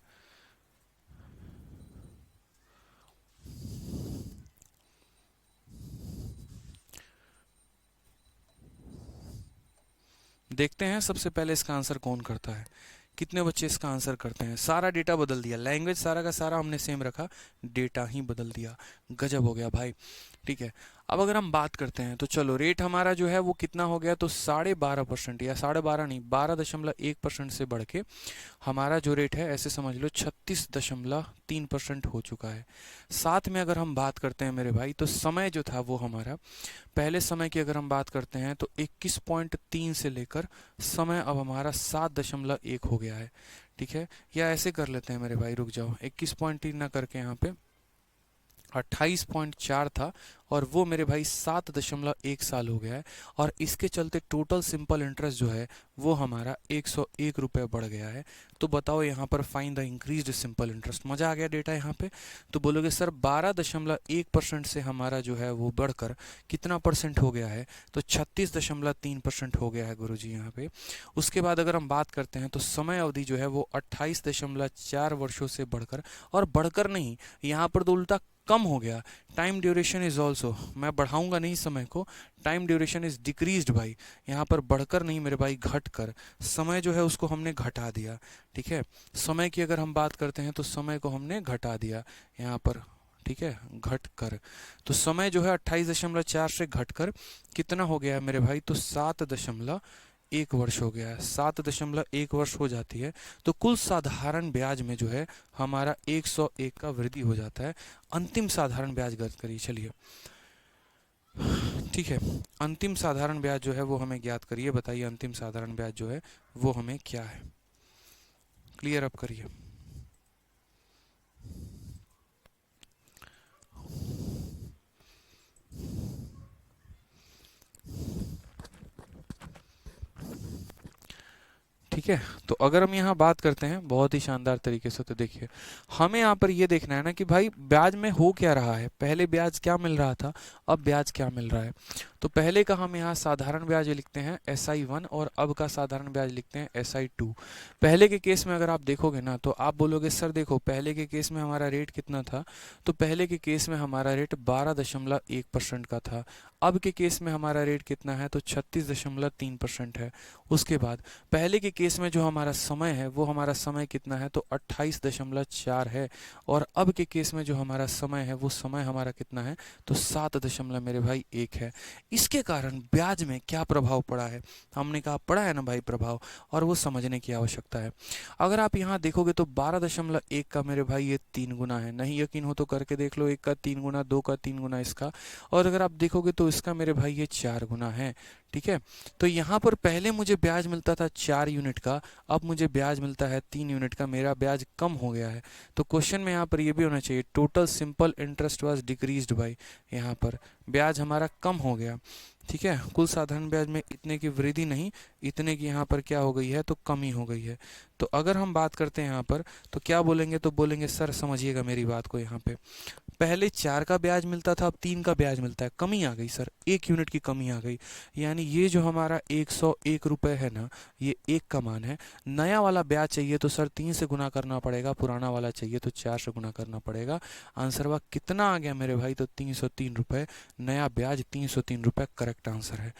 देखते हैं सबसे पहले इसका आंसर कौन करता है, कितने बच्चे इसका आंसर करते हैं। सारा डेटा बदल दिया, लैंग्वेज सारा का सारा हमने सेम रखा, डेटा ही बदल दिया, गजब हो गया भाई। ठीक है, अब अगर हम बात करते हैं तो चलो, रेट हमारा जो है वो कितना हो गया, तो 12.5% या 12.5 नहीं, 12.1% से बढ़ के हमारा जो रेट है ऐसे समझ लो 36.3% हो चुका है। साथ में अगर हम बात करते हैं मेरे भाई, तो समय जो था वो हमारा, पहले समय की अगर हम बात करते हैं तो 21.3 से लेकर समय अब हमारा 7.1 हो गया है। ठीक है, या ऐसे कर लेते हैं मेरे भाई, रुक जाओ, 21.3 ना करके यहाँ पे 28.4 था, और वो मेरे भाई 7.1 साल हो गया है। और इसके चलते टोटल सिंपल इंटरेस्ट जो है वो हमारा 101 रुपये बढ़ गया है। तो बताओ यहाँ पर find the increased simple interest. मजा आ गया डेटा यहाँ पे? तो बोलोगे सर 12.1% से हमारा जो है वो बढ़कर कितना परसेंट हो गया है, तो 36.3% हो गया है गुरुजी यहाँ पे। उसके बाद अगर हम बात करते हैं तो समय अवधि जो है वो 28.4 वर्षों से बढ़कर, और बढ़कर नहीं, यहाँ पर तो उल्टा कम हो गया। टाइम ड्यूरेशन इज ऑल्सो, मैं बढ़ाऊंगा नहीं समय को, टाइम ड्यूरेशन इज डिक्रीज्ड भाई, यहाँ पर बढ़कर नहीं मेरे भाई, घट कर। समय जो है उसको हमने घटा दिया। ठीक है, समय की अगर हम बात करते हैं तो समय को हमने घटा दिया यहाँ पर। ठीक है, घट कर, तो समय जो है 28.4 से घट कर कितना हो गया है मेरे भाई, तो 7.1 वर्ष हो गया है। 7.1 वर्ष हो जाती है तो कुल साधारण ब्याज में जो है हमारा 101 का वृद्धि हो जाता है। अंतिम साधारण ब्याज ज्ञात करिए, चलिए। ठीक है, अंतिम साधारण ब्याज जो है वो हमें ज्ञात करिए, बताइए अंतिम साधारण ब्याज जो है वो हमें क्या है, क्लियर अप करिए। ठीक है, तो अगर हम यहाँ बात करते हैं बहुत ही शानदार तरीके से, तो देखिए हमें यहाँ पर ये देखना है ना कि भाई ब्याज में हो क्या रहा है। पहले ब्याज क्या मिल रहा था, अब ब्याज क्या मिल रहा है। तो पहले का हम यहाँ साधारण ब्याज लिखते हैं SI1, और अब का साधारण ब्याज लिखते हैं SI2। पहले के केस में अगर आप देखोगे ना तो आप बोलोगे सर देखो पहले के केस में हमारा रेट कितना था, तो पहले के केस में हमारा रेट 12.1% का था। अब के केस में हमारा रेट कितना है, तो 36.3% है। उसके बाद पहले के केस में जो हमारा समय है वो हमारा समय कितना है, तो 28.4 है। और अब के केस में जो हमारा समय है वो समय हमारा कितना है, तो 7 मेरे भाई 1 है। इसके कारण ब्याज में क्या प्रभाव पड़ा है, हमने कहा पड़ा है ना भाई प्रभाव, और वो समझने की आवश्यकता है। अगर आप यहाँ देखोगे तो 12.1 का मेरे भाई ये 3 गुना है, नहीं यकीन हो तो करके देख लो, 1 का 3 गुना, 2 का 3 गुना इसका, और अगर आप देखोगे तो इसका मेरे भाई ये 4 गुना है। ठीक है, तो यहाँ पर पहले मुझे ब्याज मिलता था 4 यूनिट का, अब मुझे ब्याज मिलता है 3 यूनिट का, मेरा ब्याज कम हो गया है। तो क्वेश्चन में यहाँ पर ये भी होना चाहिए, total simple interest was decreased bye, यहाँ पर ब्याज हमारा कम हो गया। ठीक है, कुल साधारण ब्याज में इतने की वृद्धि नहीं, इतने की यहाँ पर क्या हो गई है, तो कमी हो गई है। तो अगर हम बात करते हैं यहाँ पर तो क्या बोलेंगे, तो बोलेंगे सर समझिएगा मेरी बात को, यहाँ पे पहले 4 का ब्याज मिलता था, अब 3 का ब्याज मिलता है, कमी आ गई सर, 1 यूनिट की कमी आ गई। यानी ये जो हमारा 101 रुपये है ना, ये 1 का मान है। नया वाला ब्याज चाहिए तो सर 3 से गुना करना पड़ेगा, पुराना वाला चाहिए तो 4 से गुना करना पड़ेगा। आंसर वह कितना आ गया मेरे भाई, तो 303 रुपये। नया ब्याज 303 रुपये करेक्ट आंसर है।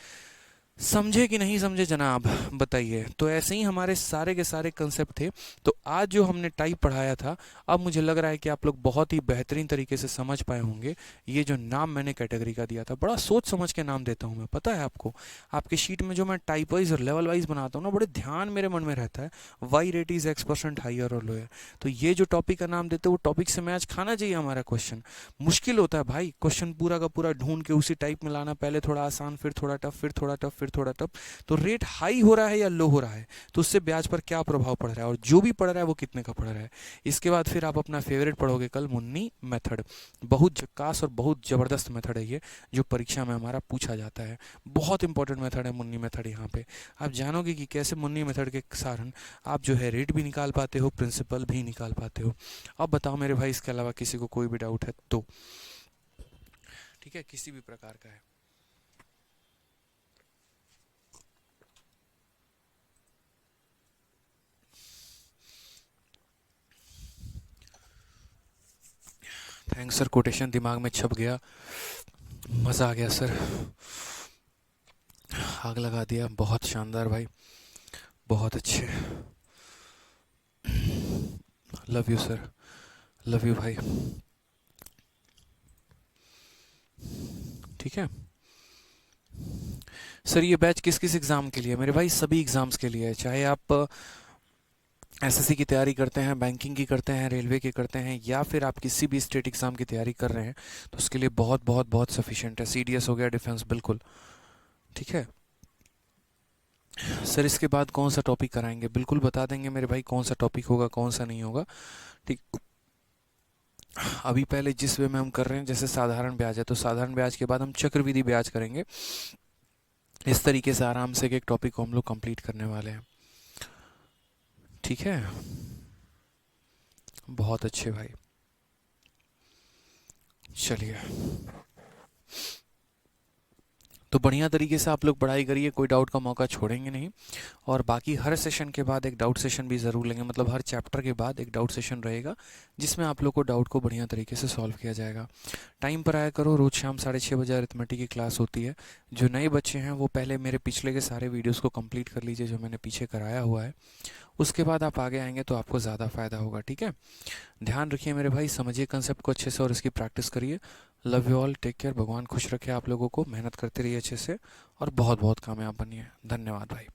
समझे कि नहीं समझे जनाब, बताइए। तो ऐसे ही हमारे सारे के सारे कंसेप्ट थे। तो आज जो हमने टाइप पढ़ाया था, अब मुझे लग रहा है कि आप लोग बहुत ही बेहतरीन तरीके से समझ पाए होंगे। ये जो नाम मैंने कैटेगरी का दिया था, बड़ा सोच समझ के नाम देता हूँ मैं, पता है आपको। आपके शीट में जो मैं टाइप वाइज और लेवल वाइज बनाता हूँ ना, बड़े ध्यान मेरे मन में रहता है। Y rate is X% higher और लोअर। तो ये जो टॉपिक का नाम देते हैं, वो टॉपिक से मैच खाना चाहिए हमारा क्वेश्चन। मुश्किल होता है भाई क्वेश्चन पूरा का पूरा ढूंढ के उसी टाइप में लाना, पहले थोड़ा आसान, फिर थोड़ा टफ, फिर थोड़ा टफ, फिर थोड़ा टफ। तो रेट हाई हो रहा है या लो हो रहा है, तो उससे ब्याज पर क्या प्रभाव पड़ रहा है, और जो भी पड़ रहा है वो कितने का पड़ रहा है। इसके बाद फिर आप अपना फेवरेट पढ़ोगे कल, मुन्नी मेथड। बहुत झक्कास और बहुत ज़बरदस्त मेथड है ये, जो परीक्षा में हमारा पूछा जाता है। बहुत इंपॉर्टेंट मेथड है मुन्नी मेथड। यहाँ पे आप जानोगे कि कैसे मुन्नी मेथड के कारण आप जो है रेट भी निकाल पाते हो, प्रिंसिपल भी निकाल पाते हो। अब बताओ मेरे भाई, इसके अलावा किसी को कोई भी डाउट है तो? ठीक है, किसी भी प्रकार का है। थैंक्स सर, कोटेशन दिमाग में छप गया, मज़ा आ गया सर। आग लगा दिया, बहुत शानदार भाई, बहुत अच्छे। Love you sir, love you भाई। ठीक है सर, ये बैच किस किस एग्ज़ाम के लिए है? मेरे भाई सभी एग्ज़ाम्स के लिए है। चाहे आप एसएससी की तैयारी करते हैं, बैंकिंग की करते हैं, रेलवे की करते हैं, या फिर आप किसी भी स्टेट एग्ज़ाम की तैयारी कर रहे हैं, तो उसके लिए बहुत बहुत बहुत सफिशिएंट है। सीडीएस हो गया, डिफेंस, बिल्कुल। ठीक है सर, इसके बाद कौन सा टॉपिक कराएंगे? बिल्कुल बता देंगे मेरे भाई, कौन सा टॉपिक होगा, कौन सा नहीं होगा। ठीक, अभी पहले जिस वे में हम कर रहे हैं, जैसे साधारण ब्याज है, तो साधारण ब्याज के बाद हम चक्रवृद्धि ब्याज करेंगे। इस तरीके से आराम से एक टॉपिक को हम लोग कंप्लीट करने वाले हैं। ठीक है, बहुत अच्छे भाई। चलिए, तो बढ़िया तरीके से आप लोग पढ़ाई करिए, कोई डाउट का मौका छोड़ेंगे नहीं। और बाकी हर सेशन के बाद एक डाउट सेशन भी ज़रूर लेंगे, मतलब हर चैप्टर के बाद एक डाउट सेशन रहेगा, जिसमें आप लोग को डाउट को बढ़िया तरीके से सॉल्व किया जाएगा। टाइम पर आया करो, रोज़ शाम 6:30 बजे अरिथमेटिक की क्लास होती है। जो नए बच्चे हैं वो पहले मेरे पिछले के सारे वीडियोज़ को कंप्लीट कर लीजिए, जो मैंने पीछे कराया हुआ है। उसके बाद आप आगे आएंगे तो आपको ज़्यादा फ़ायदा होगा। ठीक है, ध्यान रखिए मेरे भाई, समझिए कंसेप्ट को अच्छे से और इसकी प्रैक्टिस करिए। Love you all, take care, भगवान खुश रखे आप लोगों को, मेहनत करते रहिए अच्छे से, और बहुत बहुत कामयाब बनिए। धन्यवाद भाई।